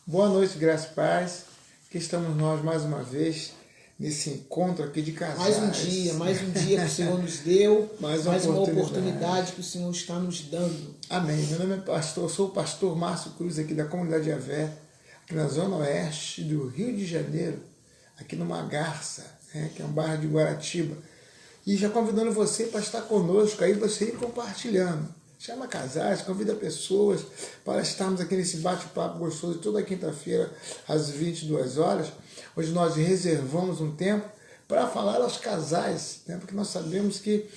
Boa noite, graça e paz. Aqui estamos nós mais uma vez nesse encontro aqui de casais. Mais um dia que o Senhor nos deu, mais uma oportunidade que o Senhor está nos dando. Amém. Meu nome é pastor, eu sou o pastor Márcio Cruz, aqui da Comunidade Javé, aqui na zona oeste do Rio de Janeiro, aqui numa Garça, que é um bairro de Guaratiba. E já convidando você para estar conosco, aí você ir compartilhando. Chama casais, convida pessoas para estarmos aqui nesse bate-papo gostoso toda quinta-feira às 22 horas. Hoje nós reservamos um tempo para falar aos casais, porque nós sabemos que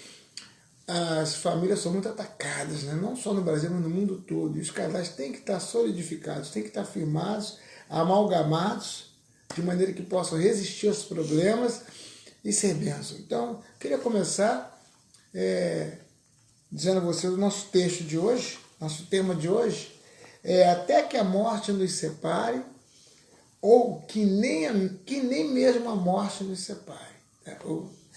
as famílias são muito atacadas, não só no Brasil, mas no mundo todo. E os casais têm que estar solidificados, têm que estar firmados, amalgamados, de maneira que possam resistir aos problemas e ser bênção. Então, queria começar dizendo a vocês o nosso texto de hoje, nosso tema de hoje, é até que a morte nos separe, ou que nem mesmo a morte nos separe.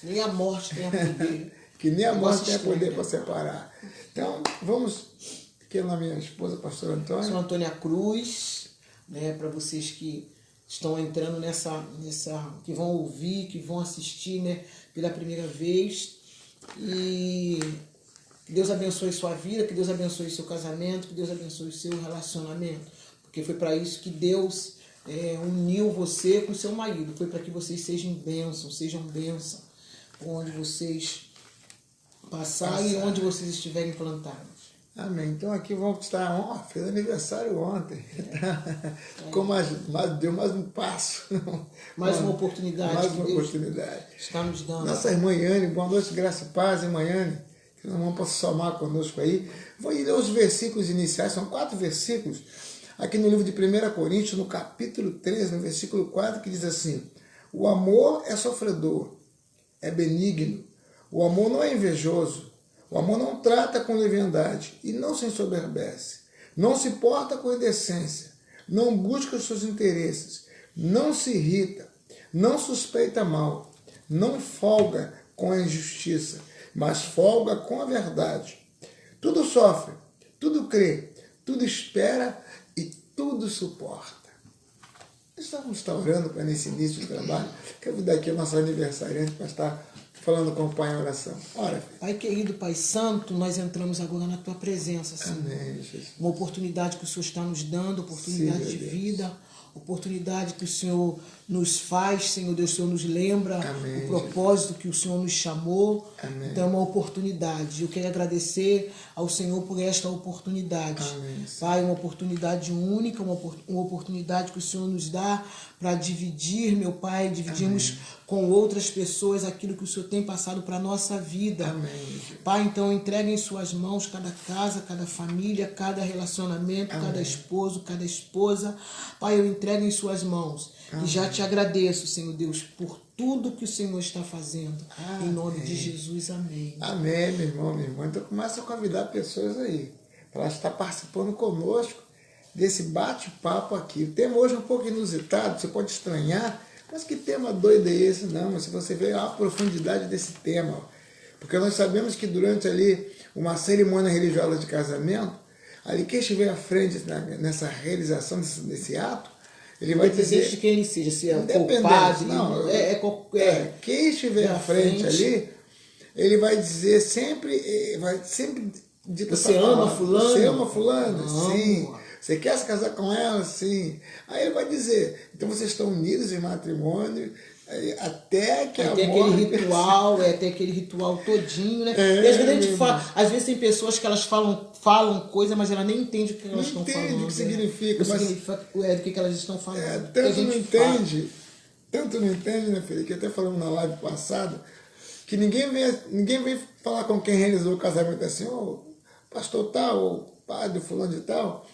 Nem a morte tem a poder. Que nem a morte tem a poder para separar. Então, vamos, aqui na minha esposa, pastor Antônio. Sou Antônia Cruz, para vocês que estão entrando nessa, que vão ouvir, que vão assistir pela primeira vez. E que Deus abençoe sua vida, que Deus abençoe seu casamento, que Deus abençoe seu relacionamento. Porque foi para isso que Deus uniu você com seu marido. Foi para que vocês sejam bênção, onde vocês passarem e onde vocês estiverem plantados. Amém. Então aqui vamos estar, fez aniversário ontem. Deu mais um passo. Mais uma oportunidade. Mais uma oportunidade. Está nos dando. Nossa irmã Yane, boa noite, graça e paz, irmã Yane. Que nós vamos somar conosco aí. Vou ler os versículos iniciais, são 4 versículos, aqui no livro de 1 Coríntios, no capítulo 3, no versículo 4, que diz assim: o amor é sofredor, é benigno, o amor não é invejoso, o amor não trata com leviandade e não se ensoberbece, não se porta com indecência, não busca os seus interesses, não se irrita, não suspeita mal, não folga com a injustiça, mas folga com a verdade. Tudo sofre, tudo crê, tudo espera e tudo suporta. Estamos orando para nesse início de trabalho. Quero dar aqui o nosso aniversariante para estar falando com o Pai em oração. Ora, Pai querido, Pai Santo, nós entramos agora na Tua presença, Senhor. Amém, Jesus. Uma oportunidade que o Senhor está nos dando, oportunidade de vida, oportunidade que o Senhor nos faz, Senhor Deus, o Senhor nos lembra. Amém, o propósito que o Senhor nos chamou. Amém. Então é uma oportunidade. Eu quero agradecer ao Senhor por esta oportunidade. Amém. Pai, uma oportunidade única, uma oportunidade que o Senhor nos dá para dividir, meu Pai, dividirmos Amém. Com outras pessoas aquilo que o Senhor tem passado para a nossa vida. Amém. Pai, então entregue em suas mãos cada casa, cada família, cada relacionamento, Amém. Cada esposo, cada esposa. Pai, eu entrego em suas mãos. Amém. E já te agradeço, Senhor Deus, por tudo que o Senhor está fazendo. Amém. Em nome de Jesus, amém. Amém, meu irmão, minha irmã. Então começa a convidar pessoas aí para estar participando conosco desse bate-papo aqui. O tema hoje é um pouco inusitado, você pode estranhar, mas que tema doido é esse? Não, mas se você vê a profundidade desse tema, porque nós sabemos que durante ali uma cerimônia religiosa de casamento, ali quem estiver à frente nessa realização desse ato, ele vai dizer, de quem ele seja, se é o padre, quem estiver à frente ali, ele vai dizer sempre, você ama fulano? Você ama fulano? Sim. Você quer se casar com ela? Sim. Aí ele vai dizer, então vocês estão unidos em matrimônio até que a morte... Até aquele ritual todinho, né? E às vezes a gente fala, às vezes tem pessoas que elas falam coisa, mas ela nem entende o que elas estão falando. Não entende o que significa. Do que elas estão falando. Tanto não entende, né, filho? Que até falamos na live passada, que ninguém vem falar com quem realizou o casamento assim, pastor tal, ou padre fulano de tal.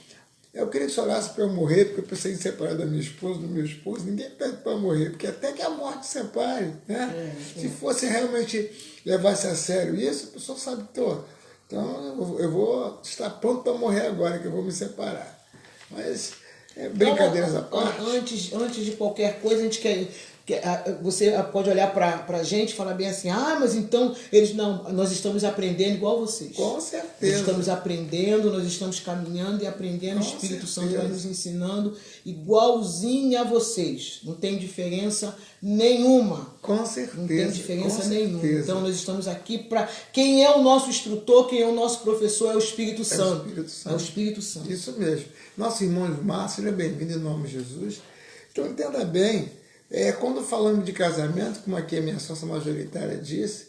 Eu queria que você orasse para eu morrer, porque eu pensei em separar da minha esposa, do meu esposo. Ninguém pede para eu morrer, porque até que a morte separe, né? Se fosse realmente levar-se a sério isso, a pessoa sabe que então eu vou estar pronto para morrer agora, que eu vou me separar. Mas, brincadeiras à parte. Antes de qualquer coisa, a gente quer Você pode olhar para a gente e falar bem assim, mas então eles não, nós estamos aprendendo igual vocês. Com certeza. Nós estamos aprendendo, nós estamos caminhando e aprendendo, o Espírito Santo vai nos ensinando igualzinho a vocês. Não tem diferença nenhuma. Com certeza. Não tem diferença nenhuma. Então nós estamos aqui para... Quem é o nosso instrutor, quem é o nosso professor é o Espírito Santo. É o Espírito Santo. Isso mesmo. Nosso irmão Márcio, seja bem-vindo em nome de Jesus. Então entenda bem, quando falamos de casamento, como aqui a minha sócia majoritária disse,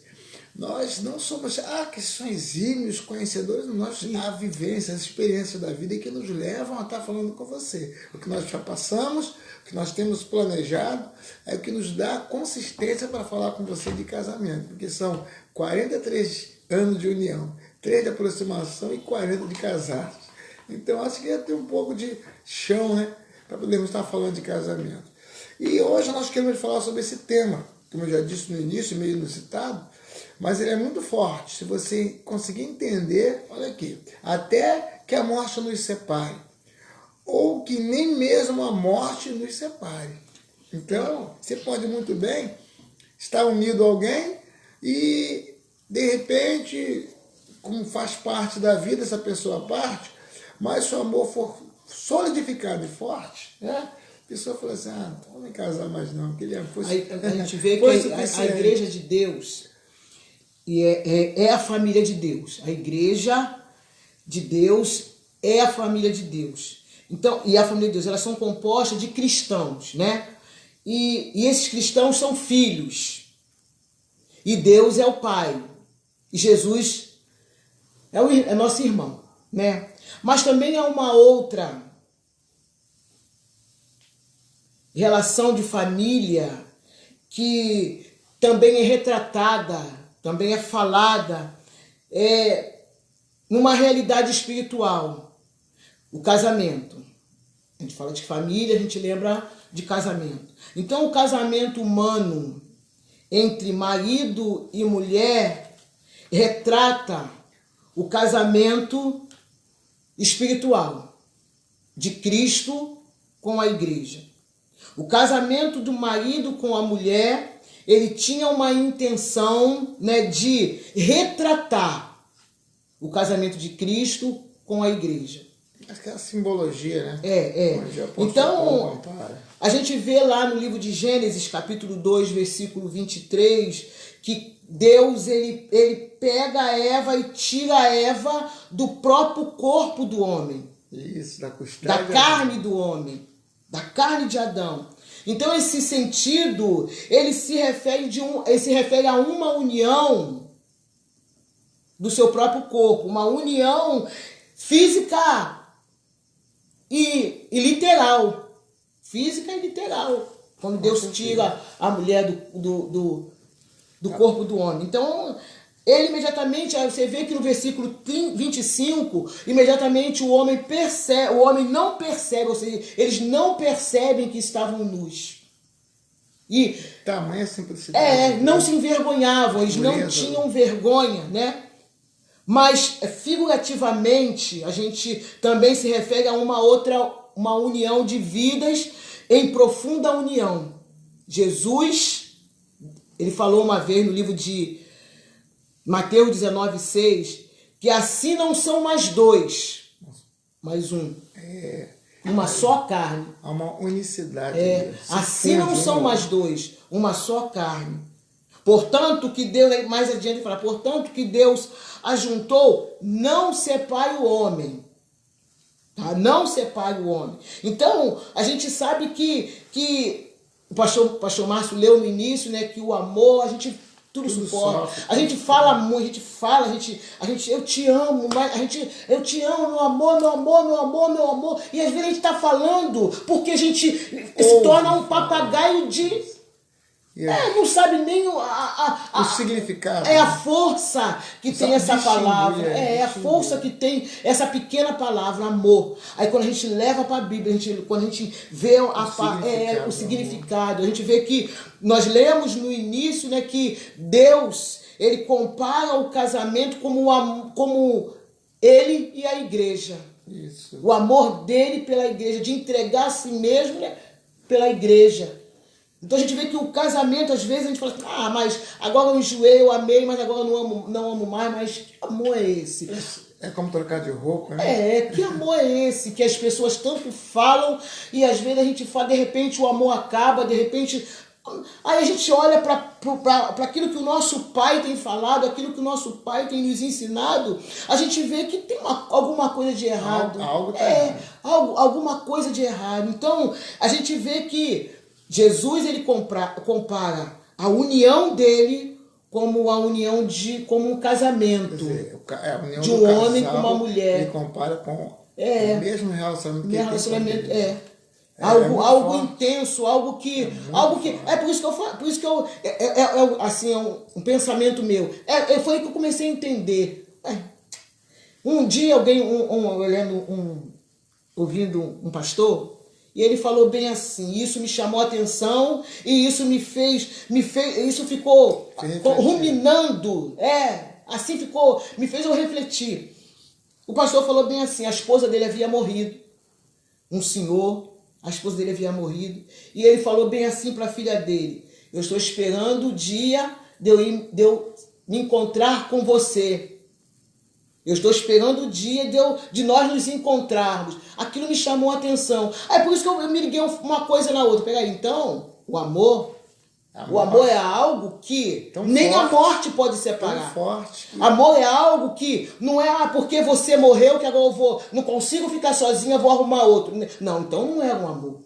nós não somos que são exímios conhecedores, nós a vivência, as experiências da vida que nos levam a estar falando com você. O que nós já passamos, o que nós temos planejado, é o que nos dá consistência para falar com você de casamento, porque são 43 anos de união, 3 de aproximação e 40 de casados. Então acho que ia ter um pouco de chão, né, para podermos estar falando de casamento. E hoje nós queremos falar sobre esse tema, como eu já disse no início, meio inusitado, mas ele é muito forte. Se você conseguir entender, olha aqui, até que a morte nos separe, ou que nem mesmo a morte nos separe. Então, você pode muito bem estar unido a alguém e, de repente, como faz parte da vida, essa pessoa parte, mas se o amor for solidificado e forte, né? A pessoa fala assim, não vou me casar mais não. Que ele a gente vê que a igreja de Deus é a família de Deus. A igreja de Deus é a família de Deus. Então, e a família de Deus, elas são compostas de cristãos, né? E esses cristãos são filhos. E Deus é o Pai. E Jesus é nosso irmão, né? Mas também há uma outra relação de família que também é retratada, também é falada numa realidade espiritual. O casamento. A gente fala de família, a gente lembra de casamento. Então o casamento humano entre marido e mulher retrata o casamento espiritual de Cristo com a igreja. O casamento do marido com a mulher, ele tinha uma intenção, né, de retratar o casamento de Cristo com a igreja. Acho que é a simbologia, né? Então, a gente vê lá no livro de Gênesis, capítulo 2, versículo 23, que Deus ele pega a Eva e tira a Eva do próprio corpo do homem. Isso, da costela. Da carne do homem. Da carne de Adão. Então esse sentido, ele se refere a uma união do seu próprio corpo, uma união física e literal. Física e literal. Quando Deus tira a mulher do corpo do homem. Então, ele imediatamente, você vê que no versículo 25, imediatamente o homem não percebe, ou seja, eles não percebem que estavam nus. E tamanha simplicidade. Não se envergonhavam, eles não tinham vergonha, né? Mas figurativamente a gente também se refere a uma união de vidas em profunda união. Jesus, ele falou uma vez no livro de Mateus 19,6, que assim não são mais dois, mas um. Uma só carne. Há uma unicidade. Assim não são mais dois, uma só carne. Portanto, que Deus, mais adiante ele fala, portanto que Deus ajuntou, não separe o homem. Tá? Não separe o homem. Então, a gente sabe que o pastor Márcio leu no início, né, que o amor, a gente tudo suporta. A gente fala muito, eu te amo, eu te amo, meu amor, meu amor, meu amor, meu amor. E às vezes a gente está falando porque a gente se torna um papagaio de... não sabe nem o significado. É a força que tem essa palavra. É a força que tem essa pequena palavra, amor. Aí quando a gente leva para a Bíblia, quando a gente vê o significado, a gente vê que nós lemos no início, né, que Deus, ele compara o casamento como ele e a igreja. Isso. O amor dele pela igreja, de entregar a si mesmo, né, pela igreja. Então a gente vê que o casamento, às vezes, a gente fala assim, mas agora eu enjoei, eu amei, mas agora eu não amo mais, mas que amor é esse? É como trocar de roupa, né? Que amor é esse que as pessoas tanto falam e às vezes a gente fala, de repente o amor acaba, de repente... Aí a gente olha para aquilo que o nosso pai tem falado, aquilo que o nosso pai tem nos ensinado, a gente vê que tem alguma coisa de errado. Alguma coisa de errado. Então, a gente vê que Jesus ele compara a união dele como a união como um casamento. Quer dizer, a união de um homem com uma mulher. Ele compara com o mesmo relacionamento que ele tem. Algo intenso, algo que é por isso que eu falo, por isso que assim, é um pensamento meu. Foi aí que eu comecei a entender. Um dia alguém ouvindo um pastor, e ele falou bem assim, isso me chamou a atenção e isso isso ficou ruminando, assim ficou, me fez eu refletir. O pastor falou bem assim, a esposa dele havia morrido, um senhor, a esposa dele havia morrido, e ele falou bem assim para a filha dele, eu estou esperando o dia de eu me encontrar com você. Eu estou esperando o dia de nós nos encontrarmos. Aquilo me chamou a atenção. É por isso que eu me liguei uma coisa na outra. Peraí, então, o amor é algo que nem a morte pode separar. Forte. Amor é algo que não é porque você morreu que agora não consigo ficar sozinha, vou arrumar outro. Não, então não é um amor.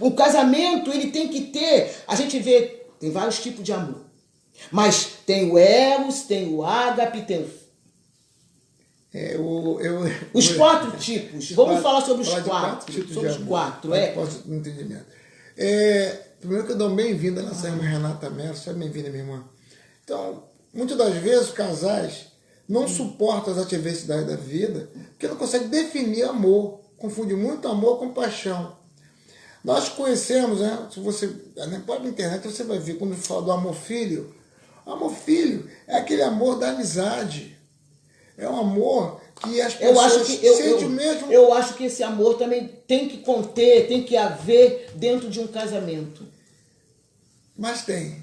O casamento, ele tem que ter, a gente vê, tem vários tipos de amor. Mas tem o eros, tem o ágape, tem os 4 tipos. Vamos falar sobre os 4. Sobre os 4, entendimento. Primeiro que eu dou bem-vinda nessa irmã Renata Melo. Seja bem-vinda, minha irmã. Então, muitas das vezes, os casais não suportam as adversidades da vida porque não conseguem definir amor. Confunde muito amor com paixão. Nós conhecemos, se você pode na internet, você vai ver quando fala do amor-filho. Amor-filho é aquele amor da amizade. É um amor que as pessoas sentem o mesmo. Eu acho que esse amor também tem que conter, tem que haver dentro de um casamento. Mas tem.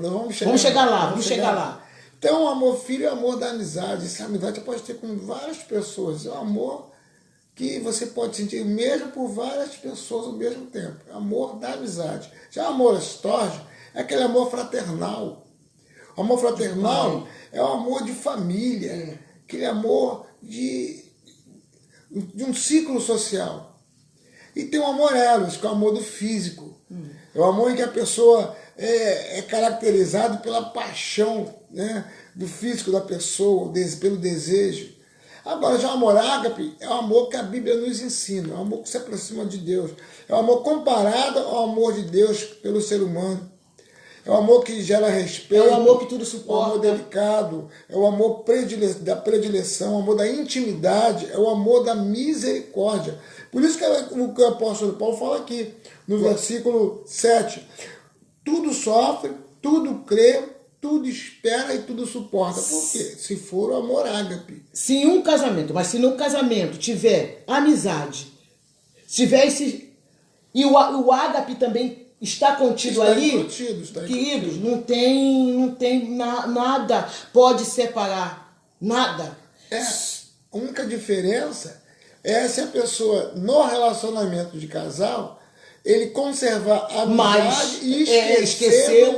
Vamos chegar lá. Então, o amor-filho é o amor da amizade. Essa amizade você pode ter com várias pessoas. É um amor que você pode sentir mesmo por várias pessoas ao mesmo tempo. É o amor da amizade. Já o amor estorge é aquele amor fraternal. O amor fraternal é o amor de família, aquele amor de um ciclo social. E tem o amor eros, que é o amor do físico. É o amor em que a pessoa é caracterizado pela paixão, do físico da pessoa, pelo desejo. Agora, já o amor ágape é o amor que a Bíblia nos ensina, é o amor que se aproxima de Deus. É o amor comparado ao amor de Deus pelo ser humano. É o amor que gera respeito. É o amor que tudo suporta. É o amor delicado. É o amor da predileção, o amor da intimidade. É o amor da misericórdia. Por isso que o apóstolo Paulo fala aqui, no versículo 7. Tudo sofre, tudo crê, tudo espera e tudo suporta. Por quê? Se for o amor ágape. Se um casamento, mas se no casamento tiver amizade, tiver esse... E o ágape também está contido ali, queridos, não tem nada pode separar, nada. A única diferença é se a pessoa, no relacionamento de casal, ele conservar a amizade e esquecer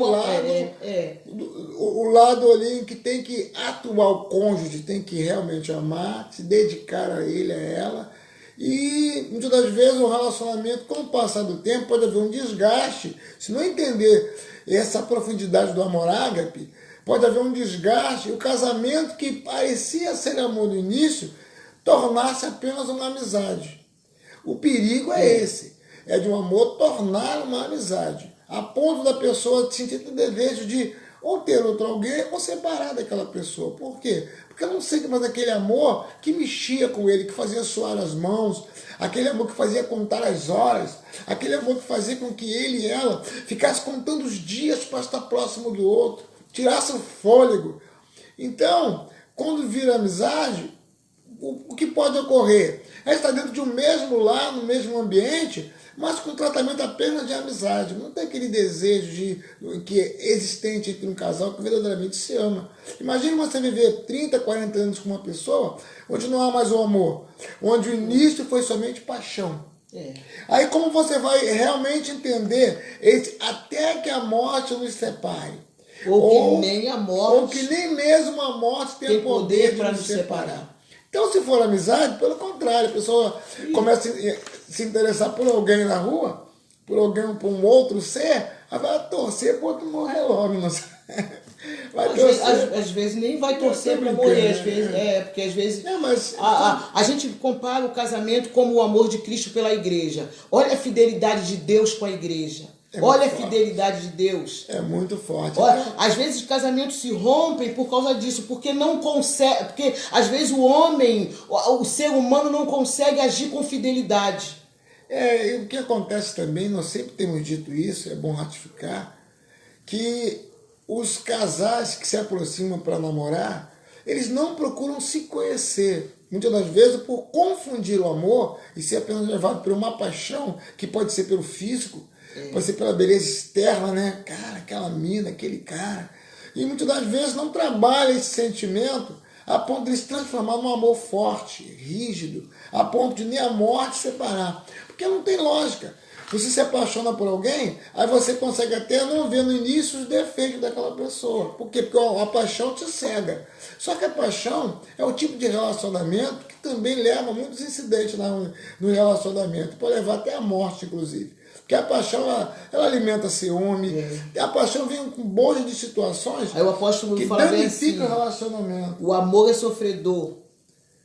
o lado ali em que tem que atuar o cônjuge, tem que realmente amar, se dedicar a ele, a ela. E muitas das vezes o relacionamento, com o passar do tempo, pode haver um desgaste. Se não entender essa profundidade do amor ágape, pode haver um desgaste. O casamento que parecia ser amor no início, tornar-se apenas uma amizade. O perigo é esse, é de um amor tornar uma amizade, a ponto da pessoa sentir o desejo de ou ter outro alguém ou separar daquela pessoa. Por quê? Porque eu não sei que mais aquele amor que mexia com ele, que fazia suar as mãos, aquele amor que fazia contar as horas, aquele amor que fazia com que ele e ela ficassem contando os dias para estar próximo do outro, tirasse o fôlego. Então, quando vira amizade, o que pode ocorrer? A gente está dentro de um mesmo lar, no mesmo ambiente, mas com tratamento apenas de amizade. Não tem aquele desejo que é existente entre um casal que verdadeiramente se ama. Imagine você viver 30, 40 anos com uma pessoa onde não há mais o amor, onde o início foi somente paixão. Aí como você vai realmente entender até que a morte nos separe? Ou que nem a morte. Ou que nem mesmo a morte tem poder para nos separar. Então, se for amizade, pelo contrário, a pessoa começa a se interessar por alguém na rua, por um outro ser, aí vai torcer para o outro morrer logo. Não sei. Às vezes nem vai torcer para morrer, às vezes, porque às vezes a gente compara o casamento como o amor de Cristo pela igreja. Olha a fidelidade de Deus com a igreja. Olha a fidelidade de Deus. É muito forte. Olha, às vezes os casamentos se rompem por causa disso, porque não consegue, porque às vezes o homem, o ser humano não consegue agir com fidelidade. E o que acontece também, nós sempre temos dito isso, é bom ratificar, que os casais que se aproximam para namorar, eles não procuram se conhecer. Muitas das vezes, por confundir o amor e ser apenas levado por uma paixão, que pode ser pelo físico, pode ser pela beleza externa, né? Cara, aquela mina, aquele cara. E muitas das vezes não trabalha esse sentimento a ponto de ele se transformar num amor forte, rígido, a ponto de nem a morte separar. Porque não tem lógica. Você se apaixona por alguém, aí você consegue até não ver no início os defeitos daquela pessoa. Por quê? Porque a paixão te cega. Só que a paixão é o tipo de relacionamento que também leva a muitos incidentes no relacionamento. Pode levar até a morte, inclusive. Porque a paixão, ela alimenta ciúme. A paixão vem com bolhas de situações aí o apóstolo que fala danificam assim, o relacionamento. o amor é sofredor,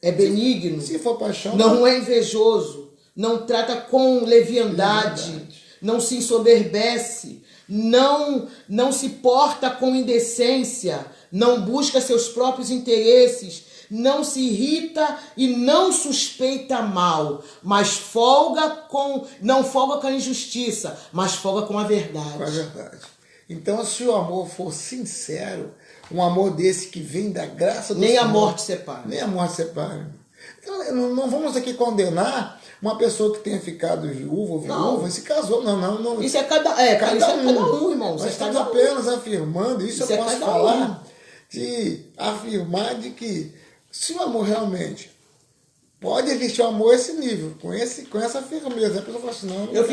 é benigno, se for paixão, não é invejoso, não trata com leviandade, não se ensoberbece, não se porta com indecência, não busca seus próprios interesses, não se irrita e não suspeita mal, mas não folga com a injustiça, mas folga com a verdade. Com a verdade. Então, se o amor for sincero, um amor desse que vem da graça do nem Senhor, a morte separa. Nem a morte separa. Então, não vamos aqui condenar uma pessoa que tenha ficado viúva ou viúva e se casou. Não. Isso é cada um, irmão. Nós estamos apenas afirmando, isso eu posso falar, afirmar de que se o amor realmente pode existir o amor a esse nível, com essa firmeza, a pessoa fala assim, não, eu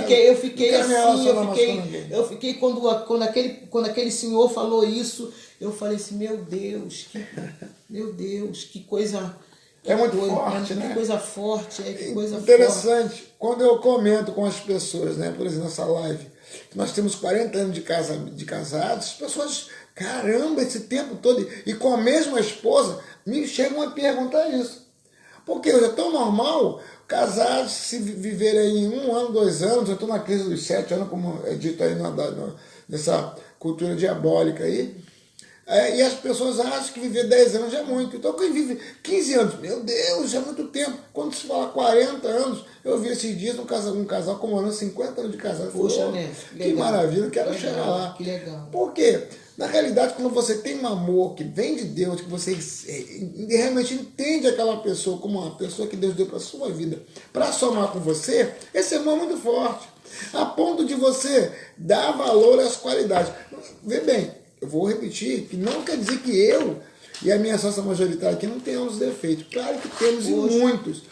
fiquei quando aquele senhor falou isso, eu falei assim, meu Deus, que coisa. É muito forte, né? Que coisa forte, que coisa interessante. Forte. Quando eu comento com as pessoas, né, por exemplo, nessa live, que nós temos 40 anos de casados, as pessoas, caramba, esse tempo todo, e com a mesma esposa, me chegam a perguntar isso. Porque hoje é tão normal casados se viverem em 1 ano, 2 anos, eu estou na crise dos 7 anos, como é dito aí nessa cultura diabólica aí, e as pessoas acham que viver 10 anos já é muito. Então quem vive 15 anos, meu Deus, já é muito tempo. Quando se fala 40 anos, eu vi esses dias um casal comemorando 50 anos de casado. Poxa, né? Que maravilha, quero chegar lá. Que legal. Por quê? Na realidade, quando você tem um amor que vem de Deus, que você realmente entende aquela pessoa como uma pessoa que Deus deu para a sua vida, para somar com você, esse amor é muito forte. A ponto de você dar valor às qualidades. Vê bem, eu vou repetir, que não quer dizer que eu e a minha sócia majoritária aqui não tenhamos defeitos. Claro que temos e muitos.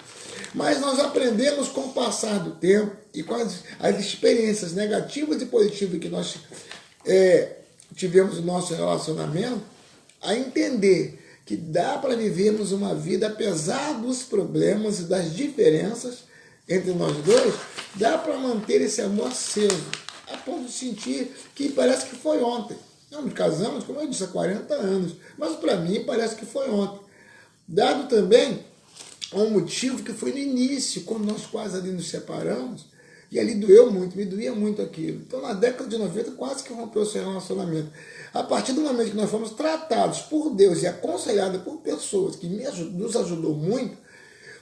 Mas nós aprendemos com o passar do tempo e com as experiências negativas e positivas que nós tivemos no nosso relacionamento, a entender que dá para vivermos uma vida, apesar dos problemas e das diferenças entre nós dois, dá para manter esse amor aceso, a ponto de sentir que parece que foi ontem. Nós nos casamos, como eu disse, há 40 anos, mas para mim parece que foi ontem. Dado também um motivo que foi no início, quando nós quase ali nos separamos, e ali doeu muito, me doía muito aquilo. Então, na década de 90, quase que rompeu o seu relacionamento. A partir do momento que nós fomos tratados por Deus e aconselhados por pessoas que nos ajudou muito,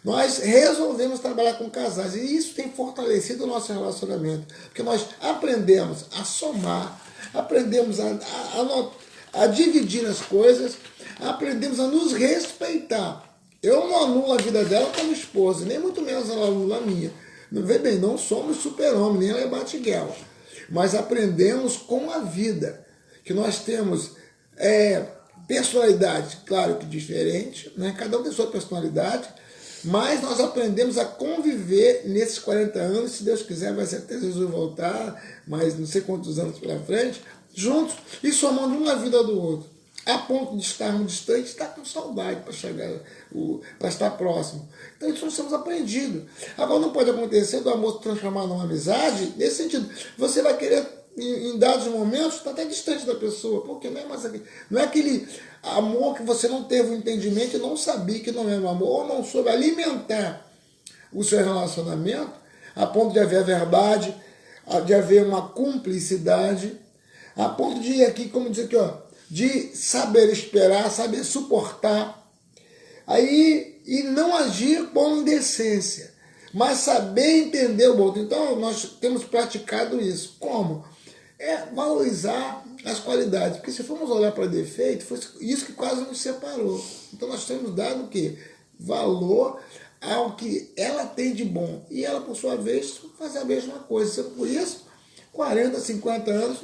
nós resolvemos trabalhar com casais. E isso tem fortalecido o nosso relacionamento. Porque nós aprendemos a somar, aprendemos a dividir as coisas, aprendemos a nos respeitar. Eu não anulo a vida dela como esposa, nem muito menos ela anula a minha. Não vê bem, não somos super-homem, nem ela é Batiguel. Mas aprendemos com a vida, que nós temos personalidade, claro que diferente, né? Cada um tem sua personalidade, mas nós aprendemos a conviver nesses 40 anos, se Deus quiser vai ser até Jesus voltar, mas não sei quantos anos pela frente, juntos e somando um na vida do outro, a ponto de estarmos distantes, estar com saudade para chegar, para estar próximo. Então isso nós temos aprendido. Agora não pode acontecer do amor se transformar numa amizade, nesse sentido, você vai querer em dados momentos, está até distante da pessoa, porque não é mais aquele, não é aquele amor que você não teve o entendimento e não sabia que não é um amor, ou não soube alimentar o seu relacionamento, a ponto de haver a verdade, de haver uma cumplicidade, a ponto de ir aqui, como diz aqui, ó, de saber esperar, saber suportar, aí, e não agir com indecência, mas saber entender o outro. Então, nós temos praticado isso. Como? Valorizar as qualidades, porque se formos olhar para defeito, foi isso que quase nos separou. Então nós temos dado o quê? Valor ao que ela tem de bom, e ela por sua vez faz a mesma coisa. Por isso 40, 50 anos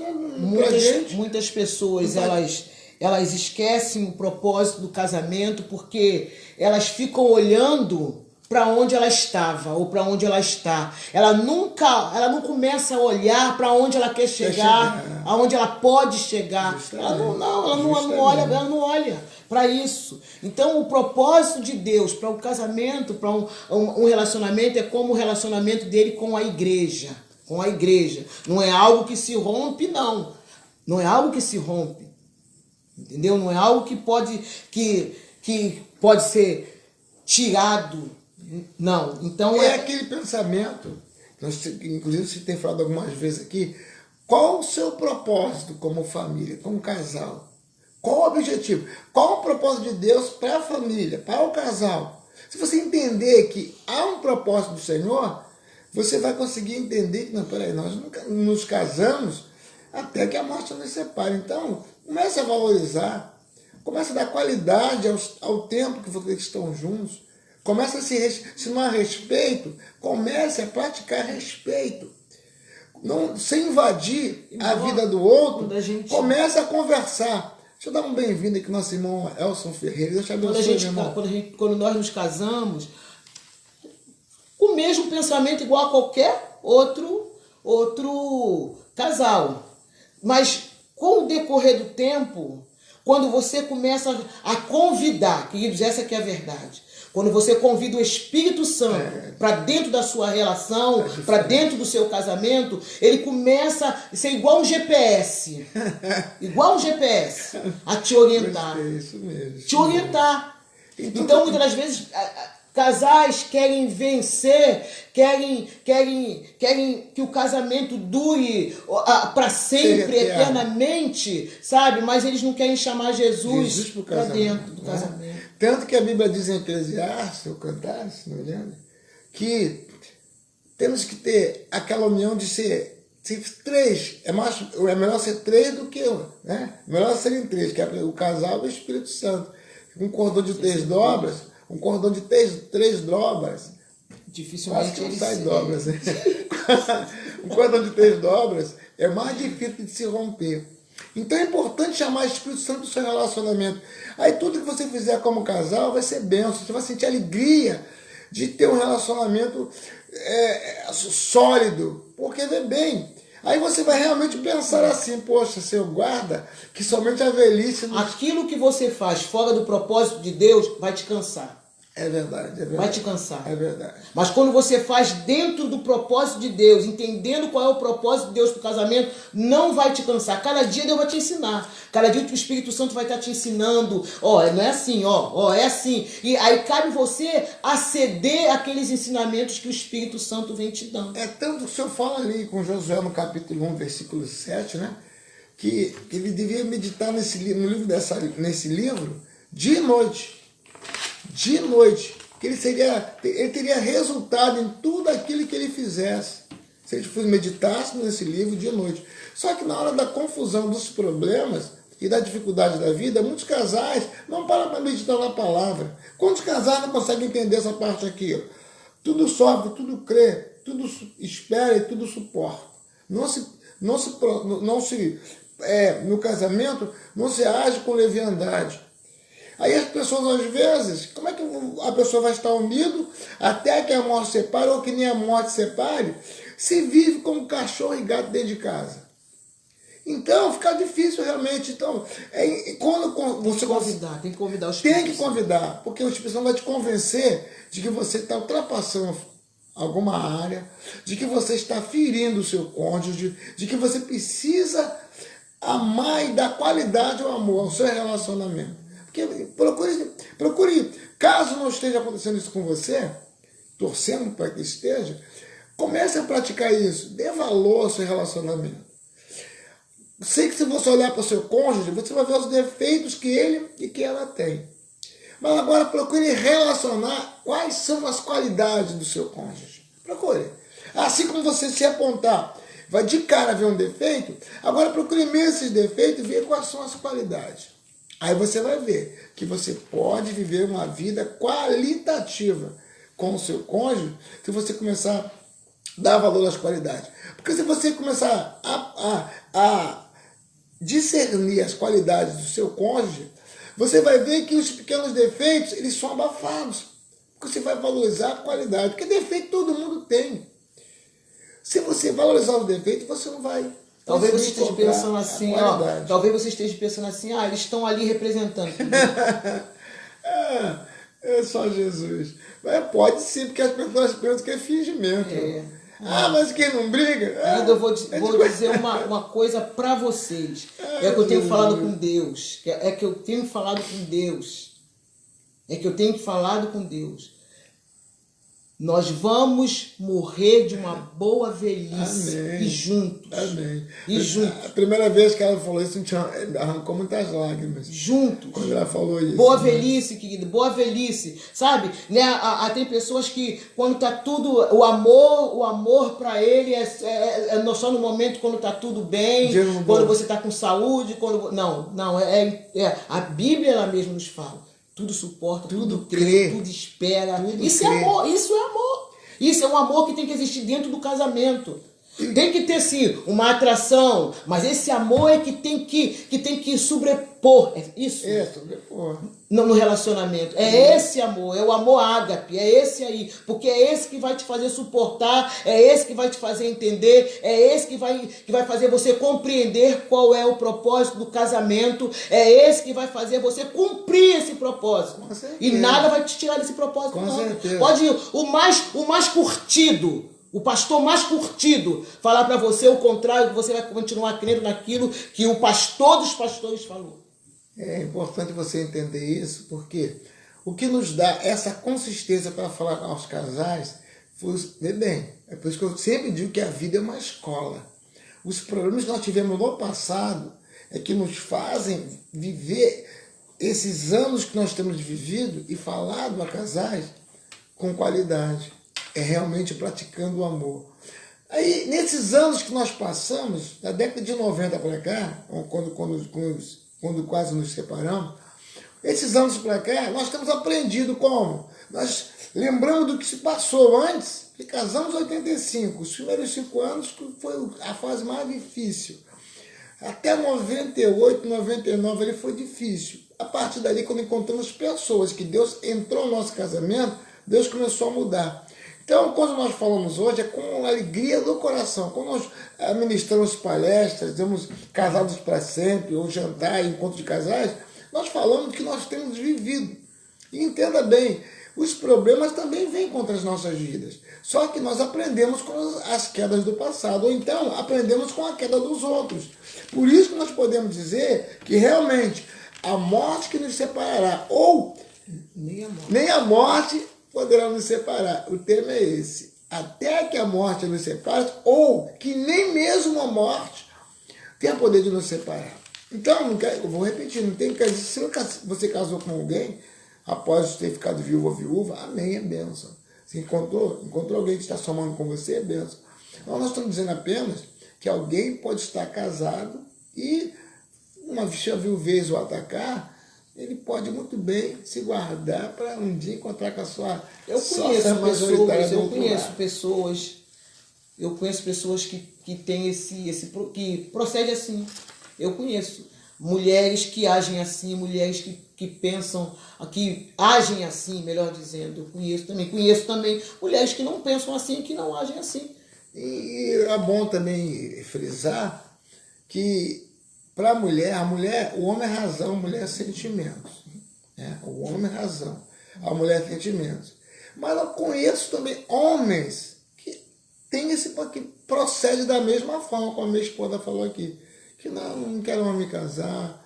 muitas pessoas elas esquecem o propósito do casamento porque elas ficam olhando para onde ela estava ou para onde ela está. Ela não começa a olhar para onde ela quer chegar, aonde ela pode chegar. Ela não olha para isso. Então o propósito de Deus para o casamento, para um relacionamento, é como o relacionamento dele com a igreja. Com a igreja. Não é algo que se rompe, não. Não é algo que se rompe. Entendeu? Não é algo que pode ser tirado. Não, então aquele pensamento, inclusive você tem falado algumas vezes aqui, qual o seu propósito como família, como casal? Qual o objetivo? Qual o propósito de Deus para a família, para o casal? Se você entender que há um propósito do Senhor, você vai conseguir entender que, não, peraí, nós nunca nos casamos até que a morte nos separe. Então, comece a valorizar, comece a dar qualidade ao tempo que vocês estão juntos. Começa a se não há respeito, comece a praticar respeito. Não, sem invadir a vida do outro, comece a conversar. Deixa eu dar um bem-vindo aqui, nosso irmão Elson Ferreira. Deixa eu abençoe, quando nós nos casamos, o mesmo pensamento igual a qualquer outro casal. Mas com o decorrer do tempo, quando você começa a convidar, queridos, essa que é a verdade. Quando você convida o Espírito Santo para dentro da sua relação, para dentro do seu casamento, ele começa a ser igual um GPS. Igual um GPS. A te orientar. É isso mesmo. Te orientar. Então, muitas das vezes, casais querem vencer, querem que o casamento dure para sempre, eternamente, sabe? Mas eles não querem chamar Jesus para dentro do casamento. Tanto que a Bíblia diz em Eclesiastes, ou Cantares, se não me engano, que temos que ter aquela união de ser três. É melhor ser três do que um, né? Melhor serem três, que é o casal e o Espírito Santo. Um cordão de três dobras, um cordão de três dobras. Dificilmente quase que não sai dobras, né? Um cordão de três dobras é mais difícil de se romper. Então é importante chamar o Espírito Santo do seu relacionamento. Aí tudo que você fizer como casal vai ser bênção. Você vai sentir alegria de ter um relacionamento sólido. Porque vê bem. Aí você vai realmente pensar assim, poxa, Senhor, guarda que somente a velhice... Aquilo que você faz fora do propósito de Deus vai te cansar. É verdade. Vai te cansar. É verdade. Mas quando você faz dentro do propósito de Deus, entendendo qual é o propósito de Deus para o casamento, não vai te cansar. Cada dia Deus vai te ensinar. Cada dia o Espírito Santo vai estar te ensinando. Não é assim, é assim. E aí cabe você aceder àqueles ensinamentos que o Espírito Santo vem te dando. É tanto que o Senhor fala ali com Josué no capítulo 1, versículo 7, né? Que ele devia meditar nesse livro dia e noite. De noite, que ele teria resultado em tudo aquilo que ele fizesse, se ele meditasse nesse livro de noite. Só que na hora da confusão dos problemas, e da dificuldade da vida, muitos casais não param para meditar na palavra. Quantos casais não conseguem entender essa parte aqui? Ó? Tudo sofre, tudo crê, tudo espera e tudo suporta. No casamento, não se age com leviandade. Aí as pessoas, às vezes, como é que a pessoa vai estar unido até que a morte separe, ou que nem a morte separe, se vive como cachorro e gato dentro de casa? Então, fica difícil realmente. Então, quando você tem que convidar o Espírito Santo. Tem que convidar, porque o Espírito Santo vai te convencer de que você está ultrapassando alguma área, de que você está ferindo o seu cônjuge, de que você precisa amar e dar qualidade ao amor, ao seu relacionamento. Porque procure, caso não esteja acontecendo isso com você, torcendo para que esteja, comece a praticar isso, dê valor ao seu relacionamento. Sei que se você olhar para o seu cônjuge, você vai ver os defeitos que ele e que ela tem. Mas agora procure relacionar quais são as qualidades do seu cônjuge. Procure. Assim como você se apontar, vai de cara ver um defeito, agora procure mesmo esses defeitos e ver quais são as qualidades. Aí você vai ver que você pode viver uma vida qualitativa com o seu cônjuge se você começar a dar valor às qualidades. Porque se você começar a discernir as qualidades do seu cônjuge, você vai ver que os pequenos defeitos, eles são abafados. Porque você vai valorizar a qualidade. Porque defeito todo mundo tem. Se você valorizar os defeitos, você não vai... Talvez você esteja pensando assim, talvez você esteja pensando assim, eles estão ali representando. É só Jesus. Mas pode ser, porque as pessoas pensam que é fingimento. Mas quem não briga... Ainda eu vou dizer uma coisa para vocês. É que eu tenho falado com Deus. É que eu tenho falado com Deus. Nós vamos morrer de uma boa velhice. Amém. E juntos. Amém. E juntos. A primeira vez que ela falou isso, a gente arrancou muitas lágrimas. Juntos. Quando ela falou isso. Boa velhice, querido. Boa velhice. Sabe? Né? Tem pessoas que, quando tá tudo... O amor para ele é só no momento quando tá tudo bem, quando você tá com saúde, Não. A Bíblia, ela mesma nos fala. Tudo suporta, tudo crê, tudo espera. Isso é amor. Isso é um amor que tem que existir dentro do casamento. Tem que ter, sim, uma atração, mas esse amor é que tem que sobrepor. Isso? Sobrepor. No relacionamento. É esse amor, é o amor ágape, é esse aí. Porque é esse que vai te fazer suportar, é esse que vai te fazer entender, é esse que vai fazer você compreender qual é o propósito do casamento, é esse que vai fazer você cumprir esse propósito. E nada vai te tirar desse propósito, Com não. certeza. Pode ir o mais curtido, o pastor mais curtido, falar para você o contrário, que você vai continuar crendo naquilo que o pastor dos pastores falou. É importante você entender isso, porque o que nos dá essa consistência para falar aos casais, vê bem, é por isso que eu sempre digo que a vida é uma escola. Os problemas que nós tivemos no passado é que nos fazem viver esses anos que nós temos vivido e falado a casais com qualidade. É realmente praticando o amor. Aí, nesses anos que nós passamos, da década de 90 para cá, quando quase nos separamos, esses anos para cá, nós temos aprendido como? Nós lembramos do que se passou antes, que casamos em 85, os primeiros 5 anos foi a fase mais difícil. Até 98, 99 ele foi difícil. A partir dali, quando encontramos pessoas que Deus entrou no nosso casamento, Deus começou a mudar. Então, quando nós falamos hoje, é com alegria do coração. Quando nós ministramos palestras, dizemos casados para sempre, ou jantar, encontro de casais, nós falamos do que nós temos vivido. E entenda bem, os problemas também vêm contra as nossas vidas. Só que nós aprendemos com as quedas do passado, ou então aprendemos com a queda dos outros. Por isso que nós podemos dizer que realmente a morte que nos separará, ou nem a morte poderá nos separar. O tema é esse. Até que a morte nos separe, ou que nem mesmo a morte tenha poder de nos separar. Então, eu vou repetir, não tem que se você casou com alguém, após ter ficado viúvo ou viúva, amém, é bênção. Se encontrou alguém que está somando com você, é bênção. Então, nós estamos dizendo apenas que alguém pode estar casado e se a viuvez o atacar, ele pode muito bem se guardar para um dia encontrar com a sua sócia majoritária do outro lado. Eu conheço pessoas que têm que procede assim. Eu conheço mulheres que agem assim, mulheres que pensam, que agem assim, melhor dizendo. Eu conheço também mulheres que não pensam assim, que não agem assim. E é bom também frisar que para a mulher, o homem é razão, a mulher é sentimentos. Né? O homem é razão, a mulher é sentimentos. Mas eu conheço também homens que tem que procede da mesma forma, como a minha esposa falou aqui, que não quero me casar,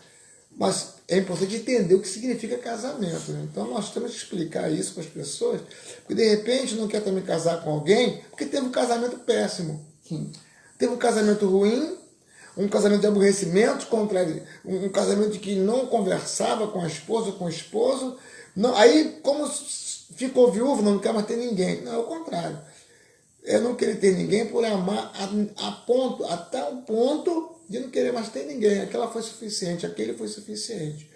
mas é importante entender o que significa casamento. Né? Então nós temos que explicar isso para as pessoas, porque de repente não quer também casar com alguém porque teve um casamento péssimo, teve um casamento ruim, um casamento de aborrecimento, um casamento que não conversava com a esposa, com o esposo. Não, aí, como ficou viúvo, não quer mais ter ninguém. Não, é o contrário. É não querer ter ninguém por amar até o ponto de não querer mais ter ninguém. Aquela foi suficiente, aquele foi suficiente.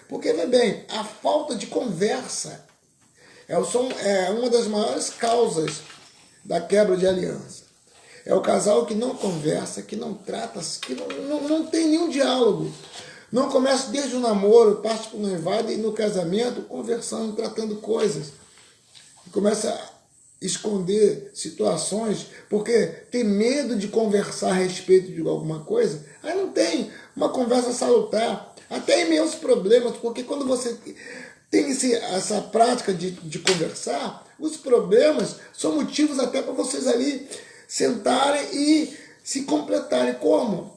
Porque, vê bem, a falta de conversa é uma das maiores causas da quebra de aliança. É o casal que não conversa, que não trata, que não tem nenhum diálogo. Não começa desde o namoro, parte para o noivado e no casamento, conversando, tratando coisas. Começa a esconder situações, porque tem medo de conversar a respeito de alguma coisa. Aí não tem uma conversa salutar. Até imensos problemas, porque quando você tem essa prática de conversar, os problemas são motivos até para vocês ali sentarem e se completarem. Como?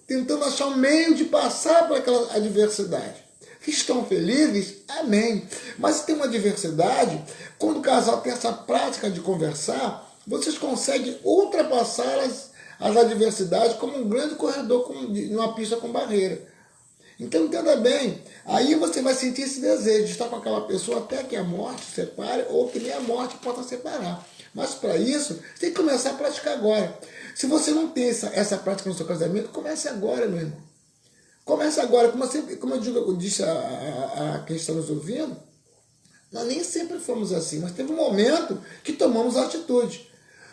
Tentando achar um meio de passar por aquela adversidade. Que estão felizes? Amém. Mas se tem uma adversidade, quando o casal tem essa prática de conversar, vocês conseguem ultrapassar as adversidades como um grande corredor numa pista com barreira. Então entenda bem, aí você vai sentir esse desejo de estar com aquela pessoa até que a morte separe ou que nem a morte possa separar. Mas para isso, você tem que começar a praticar agora. Se você não tem essa prática no seu casamento, comece agora, meu irmão. Comece agora. Como eu disse a quem está nos ouvindo, nós nem sempre fomos assim, mas teve um momento que tomamos atitude.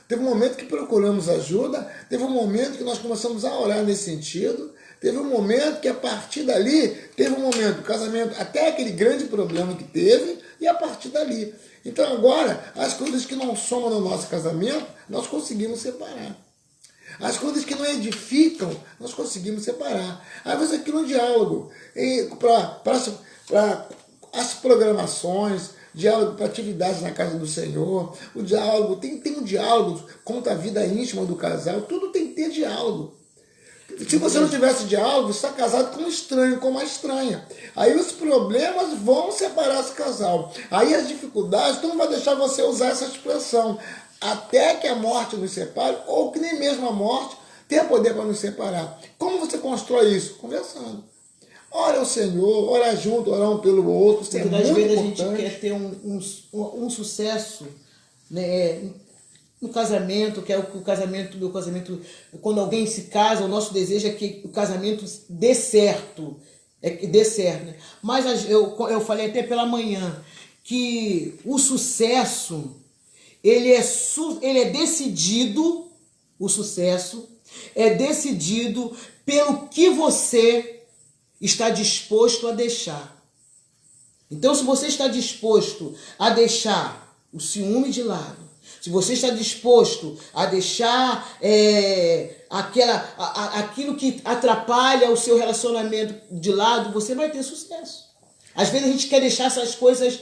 Teve um momento que procuramos ajuda, teve um momento que nós começamos a orar nesse sentido, teve um momento que a partir dali, teve um momento do casamento, até aquele grande problema que teve, e a partir dali. Então agora, as coisas que não somam no nosso casamento, nós conseguimos separar. As coisas que não edificam, nós conseguimos separar. Aí você cria um diálogo para as programações, diálogo para atividades na casa do Senhor, o diálogo, tem um diálogo contra a vida íntima do casal, tudo tem que ter diálogo. Se você não tivesse diálogo, você está casado com um estranho, com uma estranha. Aí os problemas vão separar esse casal. Aí as dificuldades não vai deixar você usar essa expressão. Até que a morte nos separe, ou que nem mesmo a morte tenha poder para nos separar. Como você constrói isso? Conversando. Ora ao Senhor, ora junto, orar um pelo outro. Isso é muito importante. Às vezes a gente quer ter um sucesso, né, no casamento, que é o casamento, meu casamento, quando alguém se casa, o nosso desejo é que o casamento dê certo. Dê certo, né? Mas eu falei até pela manhã que o sucesso, ele é decidido, o sucesso é decidido pelo que você está disposto a deixar. Então, se você está disposto a deixar o ciúme de lado, se você está disposto a deixar aquilo que atrapalha o seu relacionamento de lado, você vai ter sucesso. Às vezes a gente quer deixar essas coisas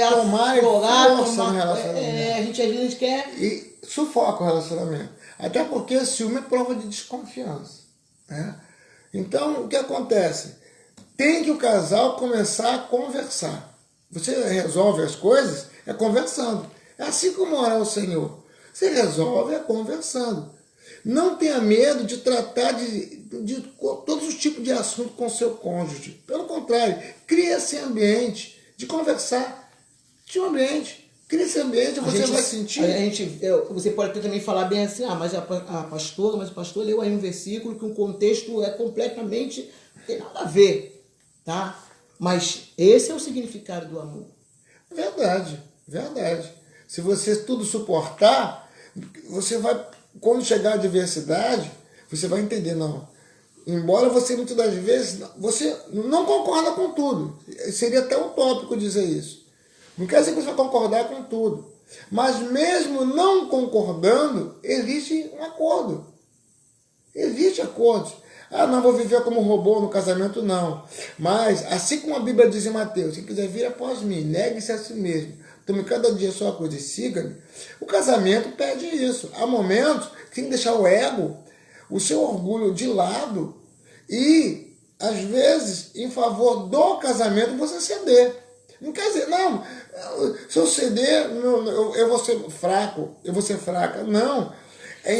tomar no relacionamento. A gente às vezes quer... E sufoca o relacionamento. Até porque o ciúme é prova de desconfiança. Né? Então, o que acontece? Tem que o casal começar a conversar. Você resolve as coisas conversando. É assim como orar ao Senhor. Você resolve conversando. Não tenha medo de tratar de todos os tipos de assunto com seu cônjuge. Pelo contrário, crie esse ambiente de conversar. Tinha um ambiente. Cria esse ambiente, você vai sentir. Você pode também falar bem assim, mas a pastora, mas o pastor leu aí um versículo que um contexto é completamente, não tem nada a ver, tá? Mas esse é o significado do amor. Verdade, verdade. Se você tudo suportar, você vai, quando chegar a adversidade, você vai entender, não. Embora você muitas das vezes, você não concorda com tudo. Seria até utópico dizer isso. Não quer dizer que você vai concordar com tudo. Mas mesmo não concordando, existe um acordo. Existe acordo. Não vou viver como robô no casamento, não. Mas, assim como a Bíblia diz em Mateus, quem quiser vir após mim, negue-se a si mesmo. Tome cada dia a sua cruz e siga-me. O casamento pede isso. Há momentos que tem que deixar o ego, o seu orgulho de lado e, às vezes, em favor do casamento, você ceder. Não quer dizer, não, se eu ceder, eu vou ser fraco, eu vou ser fraca. Não.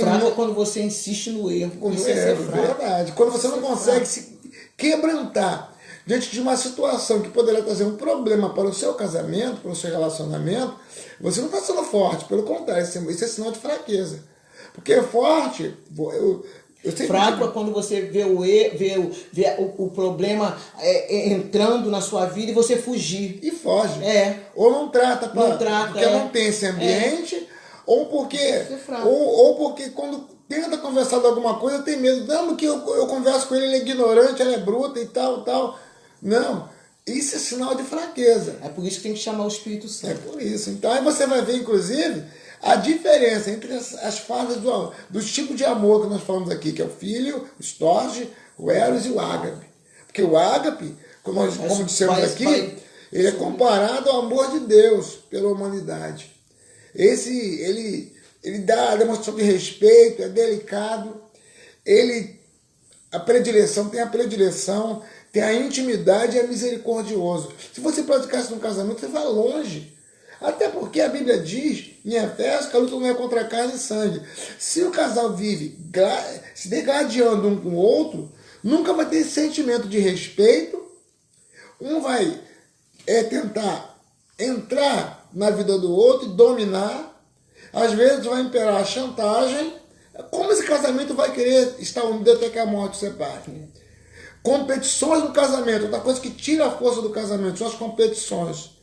Fraco é quando você insiste no erro. Isso é verdade. Quando você não consegue se quebrantar diante de uma situação que poderia trazer um problema para o seu casamento, para o seu relacionamento, você não está sendo forte. Pelo contrário, isso é sinal de fraqueza. Porque forte... Fraco é quando você vê o problema entrando na sua vida e você fugir. E foge. Ou não trata. Porque não tem esse ambiente, ou porque quando tenta conversar de alguma coisa, tem medo. Não, que eu converso com ele, ele é ignorante, ela é bruta e tal. Não. Isso é sinal de fraqueza. É por isso que tem que chamar o Espírito Santo. É por isso. Então aí você vai ver, inclusive, a diferença entre as fases dos tipos de amor que nós falamos aqui, que é o filho, o storge, o eros e o ágape. Porque o ágape, como dissemos aqui, ele é comparado ao amor de Deus pela humanidade. Ele dá a demonstração de respeito, é delicado, tem a predileção, tem a intimidade e é misericordioso. Se você praticar isso no casamento, você vai longe. Até porque a Bíblia diz, em Efésios, que a luta não é contra carne e sangue. Se o casal vive se degladiando um com o outro, nunca vai ter esse sentimento de respeito. Um vai tentar entrar na vida do outro e dominar. Às vezes vai imperar a chantagem. Como esse casamento vai querer estar unido até que a morte separe? Competições no casamento, outra coisa que tira a força do casamento são as competições.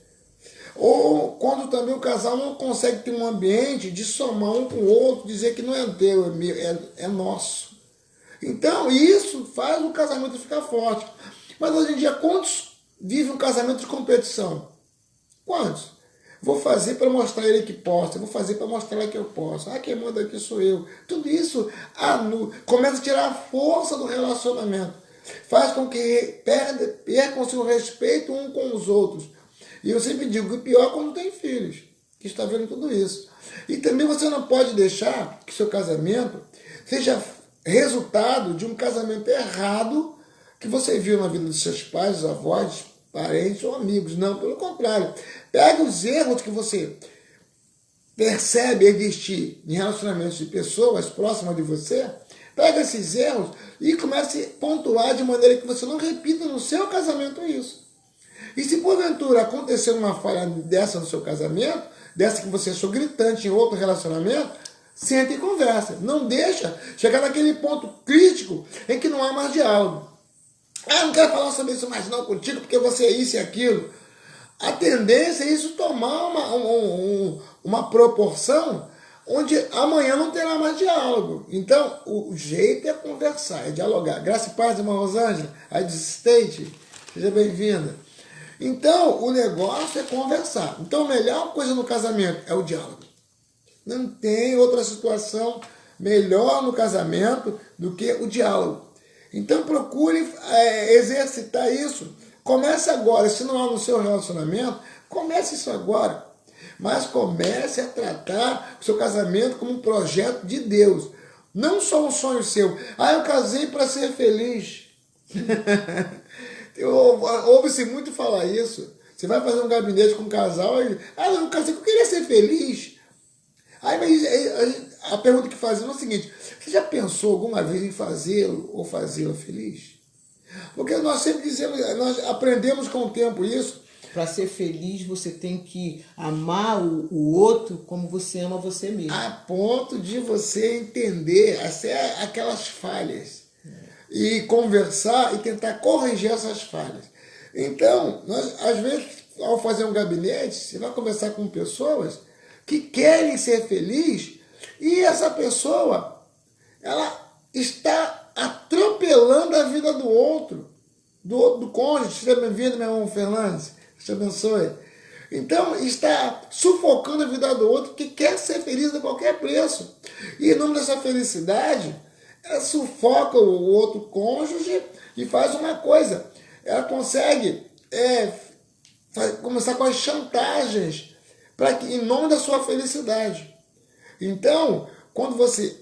Ou quando também o casal não consegue ter um ambiente de somar um com o outro, dizer que não é teu, é meu, é nosso. Então isso faz o casamento ficar forte. Mas hoje em dia, quantos vivem um casamento de competição? Quantos? Vou fazer para mostrar a ele que posso, vou fazer para mostrar a ele que eu posso. Quem manda aqui sou eu. Tudo isso começa a tirar a força do relacionamento. Faz com que percam o seu respeito um com os outros. E eu sempre digo que o pior é quando tem filhos, que está vendo tudo isso. E também você não pode deixar que seu casamento seja resultado de um casamento errado que você viu na vida dos seus pais, avós, parentes ou amigos. Não, pelo contrário. Pega os erros que você percebe existir em relacionamentos de pessoas próximas de você, pega esses erros e comece a pontuar de maneira que você não repita no seu casamento isso. E se porventura acontecer uma falha dessa no seu casamento, dessa que você achou gritante em outro relacionamento, senta e conversa. Não deixa chegar naquele ponto crítico em que não há mais diálogo. Não quero falar sobre isso mais não contigo, porque você é isso e aquilo. A tendência é isso tomar uma proporção onde amanhã não terá mais diálogo. Então, o jeito é conversar, é dialogar. Graça e paz, irmã Rosângela, aí do State, seja bem-vinda. Então, o negócio é conversar. Então, a melhor coisa no casamento é o diálogo. Não tem outra situação melhor no casamento do que o diálogo. Então, procure exercitar isso. Comece agora. Se não há no seu relacionamento, comece isso agora. Mas comece a tratar o seu casamento como um projeto de Deus. Não só um sonho seu. Eu casei para ser feliz. Ouve-se muito falar isso. Você vai fazer um gabinete com um casal e... eu casei porque eu queria ser feliz. A pergunta que fazem é o seguinte: você já pensou alguma vez em fazê-lo ou fazê-la feliz? Porque nós sempre dizemos, nós aprendemos com o tempo isso. Para ser feliz, você tem que amar o outro como você ama você mesmo. A ponto de você entender aquelas falhas e conversar e tentar corrigir essas falhas. Então, nós, às vezes, ao fazer um gabinete, você vai conversar com pessoas que querem ser felizes e essa pessoa, ela está atropelando a vida do outro, do cônjuge. Seja bem-vindo, meu irmão Fernandes. Deus te abençoe. Então, está sufocando a vida do outro que quer ser feliz a qualquer preço. E em nome dessa felicidade, ela sufoca o outro cônjuge e faz uma coisa. Ela consegue começar com as chantagens para que, em nome da sua felicidade. Então, quando você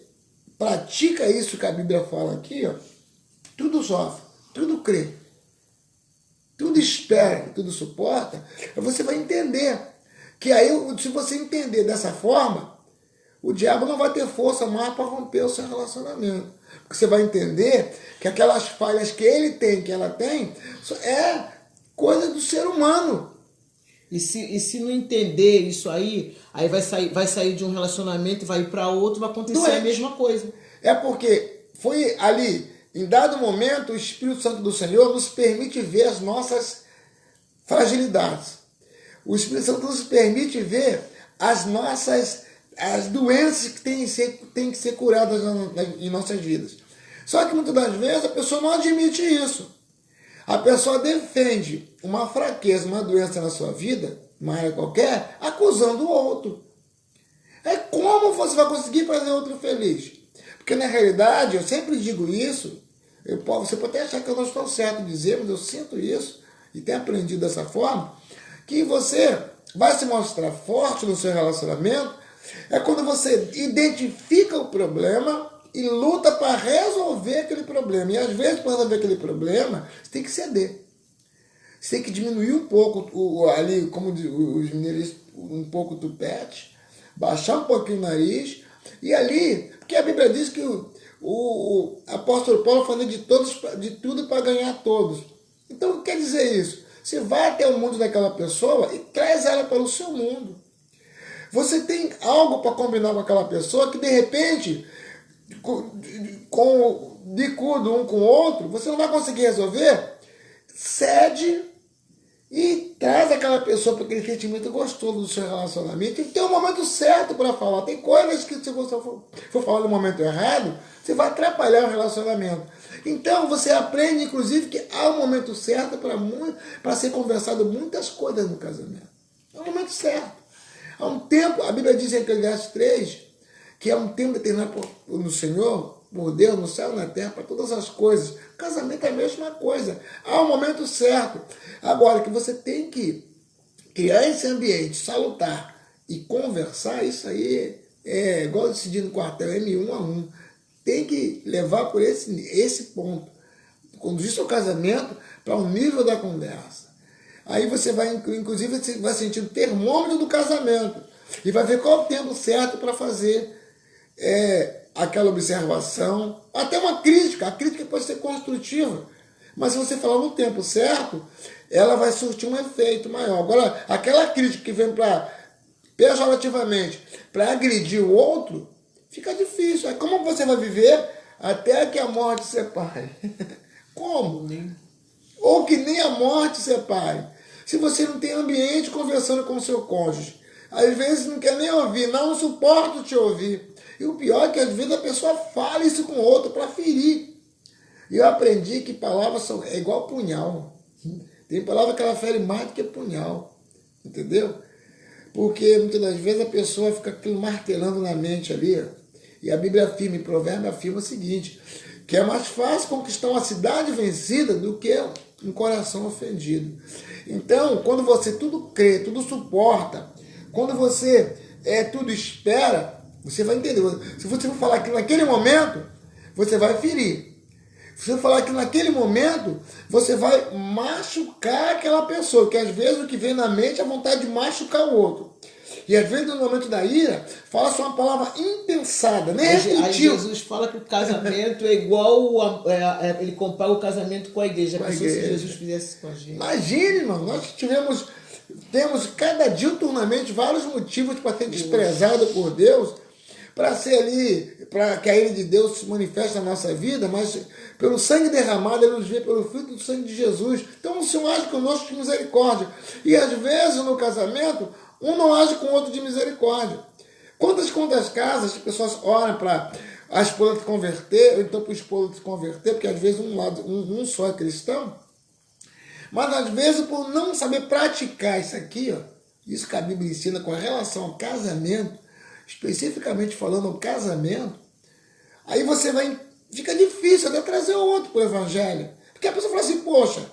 pratica isso que a Bíblia fala aqui, ó, tudo sofre, tudo crê, tudo espera, tudo suporta, você vai entender que aí, se você entender dessa forma, o diabo não vai ter força mais para romper o seu relacionamento. Porque você vai entender que aquelas falhas que ele tem, que ela tem, é coisa do ser humano. E se não entender isso aí vai sair de um relacionamento, vai ir para outro, vai acontecer a mesma coisa. É porque foi ali, em dado momento, o Espírito Santo do Senhor nos permite ver as nossas fragilidades. O Espírito Santo nos permite ver as doenças que têm que ser curadas em nossas vidas. Só que muitas das vezes a pessoa não admite isso. A pessoa defende uma fraqueza, uma doença na sua vida, uma área qualquer, acusando o outro. Como você vai conseguir fazer outro feliz? Porque na realidade, eu sempre digo isso, você pode até achar que eu não estou certo em dizer, mas eu sinto isso, e tenho aprendido dessa forma, que você vai se mostrar forte no seu relacionamento, é quando você identifica o problema e luta para resolver aquele problema. E às vezes, para resolver aquele problema, você tem que ceder. Você tem que diminuir um pouco, ali, como os mineiros, um pouco o tupete, baixar um pouquinho o nariz, e ali, porque a Bíblia diz que o apóstolo Paulo falou de tudo para ganhar todos. Então, o que quer dizer isso? Você vai até o mundo daquela pessoa e traz ela para o seu mundo. Você tem algo para combinar com aquela pessoa que, de repente, com bicudo um com o outro, você não vai conseguir resolver. Cede e traz aquela pessoa para aquele sentimento gostoso do seu relacionamento. E tem um momento certo para falar. Tem coisas que, se você for falar no momento errado, você vai atrapalhar o relacionamento. Então você aprende, inclusive, que há um momento certo para ser conversado muitas coisas no casamento. É o momento certo. Há um tempo, a Bíblia diz em Eclesiastes 3, que é um tempo determinado no Senhor, por Deus, no céu e na terra, para todas as coisas. O casamento é a mesma coisa. Há um momento certo. Agora, que você tem que criar esse ambiente salutar e conversar, isso aí é igual decidir no quartel, M1 a 1. Tem que levar por esse ponto. Conduzir seu casamento para o nível da conversa. Aí você vai, inclusive, você vai sentir o termômetro do casamento. E vai ver qual é o tempo certo para fazer aquela observação, até uma crítica. A crítica pode ser construtiva, mas se você falar no tempo certo, ela vai surtir um efeito maior. Agora, aquela crítica que vem pejorativamente para agredir o outro, fica difícil. Como você vai viver até que a morte separe? Como? Ou que nem a morte separe. Se você não tem ambiente conversando com o seu cônjuge, às vezes não quer nem ouvir, não suporta te ouvir. E o pior é que às vezes a pessoa fala isso com o outro para ferir. E eu aprendi que palavras é igual punhal. Tem palavra que ela fere mais do que punhal. Entendeu? Porque muitas das vezes a pessoa fica aquilo martelando na mente ali. E a Bíblia afirma, em Provérbio afirma o seguinte, que é mais fácil conquistar uma cidade vencida do que um coração ofendido. Então, quando você tudo crê, tudo suporta, quando você tudo espera, você vai entender. Se você for falar aquilo naquele momento, você vai ferir. Se você falar que naquele momento, você vai machucar aquela pessoa, que às vezes o que vem na mente é a vontade de machucar o outro. E às vezes, no momento da ira, fala-se uma palavra impensada, nem Aí refletiu. Jesus fala que o casamento é igual, ele compara o casamento com a igreja. Com a Pensou se igreja. Jesus fizesse isso com a gente. Imagine, irmão, nós temos cada dia diuturnamente vários motivos para ser desprezado por Deus, para ser ali, para que a ira de Deus se manifeste na nossa vida, mas pelo sangue derramado, ele nos vê pelo fruto do sangue de Jesus. Então o Senhor age conosco de misericórdia. E às vezes no casamento, um não age com o outro de misericórdia. Quantas casas as pessoas oram para a esposa se converter, ou então para o esposo se converter, porque às vezes um só é cristão, mas às vezes por não saber praticar isso aqui, ó, isso que a Bíblia ensina com relação ao casamento, especificamente falando ao casamento, aí fica difícil até trazer o outro para o evangelho. Porque a pessoa fala assim, poxa,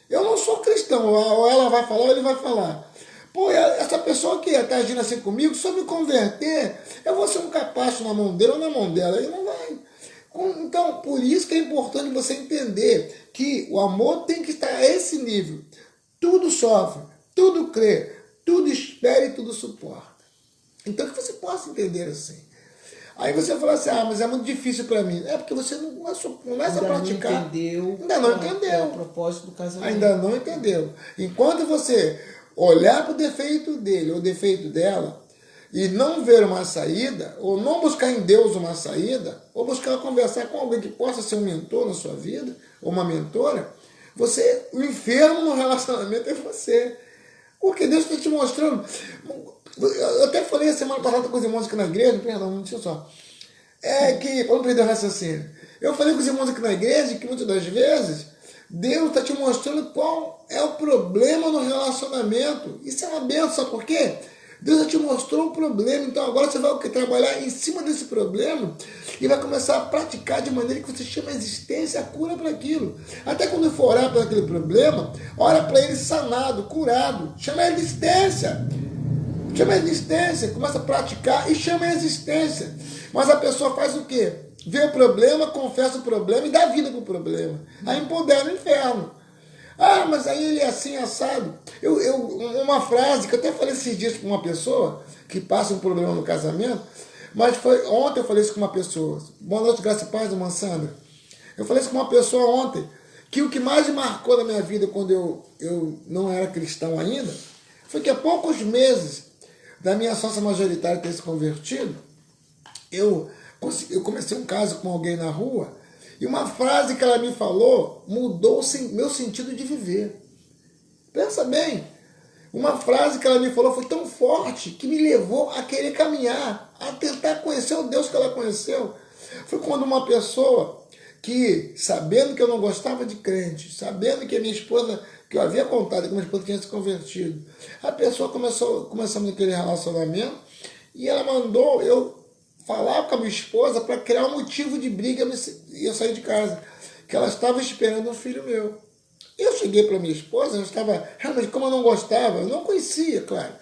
eu não sou cristão, ou ela vai falar ou ele vai falar. Pô, essa pessoa que está agindo assim comigo, se eu me converter, eu vou ser um capacho na mão dele ou na mão dela. Ele não vai. Então, por isso que é importante você entender que o amor tem que estar a esse nível. Tudo sofre, tudo crê, tudo espera e tudo suporta. Então, que você possa entender assim. Aí você fala assim, mas é muito difícil para mim. É porque você não começa a praticar. Ainda não entendeu. O propósito do casamento. Ainda não entendeu. Enquanto você olhar para o defeito dele ou o defeito dela e não ver uma saída, ou não buscar em Deus uma saída, ou buscar conversar com alguém que possa ser um mentor na sua vida, ou uma mentora, o enfermo no relacionamento é você. Porque Deus está te mostrando. Eu até falei a semana passada com os irmãos aqui na igreja, perdão, deixa eu só. Para não perder o raciocínio. Eu falei com os irmãos aqui na igreja que muitas das vezes Deus está te mostrando qual é o problema no relacionamento. Isso é uma benção, sabe por quê? Deus já te mostrou o problema, então agora você vai trabalhar em cima desse problema e vai começar a praticar de maneira que você chama a existência, a cura para aquilo. Até quando for orar para aquele problema, ora para ele sanado, curado, chama a existência. Chama a existência, começa a praticar e chama a existência. Mas a pessoa faz o quê? Vê o problema, confessa o problema e dá vida para o problema. Aí empodera o inferno. Mas aí ele é assim, assado. Uma frase que eu até falei esses dias com uma pessoa que passa um problema no casamento, mas ontem eu falei isso com uma pessoa. Boa noite, graça e paz, irmã Sandra. Eu falei isso com uma pessoa ontem, que o que mais me marcou na minha vida quando eu não era cristão ainda, foi que há poucos meses da minha sócia majoritária ter se convertido, eu comecei um caso com alguém na rua, e uma frase que ela me falou mudou meu sentido de viver. Pensa bem, uma frase que ela me falou foi tão forte que me levou a querer caminhar, a tentar conhecer o Deus que ela conheceu. Foi quando uma pessoa que, sabendo que eu não gostava de crente, sabendo que a minha esposa, que eu havia contado que a minha esposa tinha se convertido, a pessoa começamos aquele relacionamento e ela mandou eu falar com a minha esposa para criar um motivo de briga e eu saí de casa, que ela estava esperando um filho meu. Eu cheguei para minha esposa, eu estava, realmente, como eu não gostava, eu não conhecia, claro,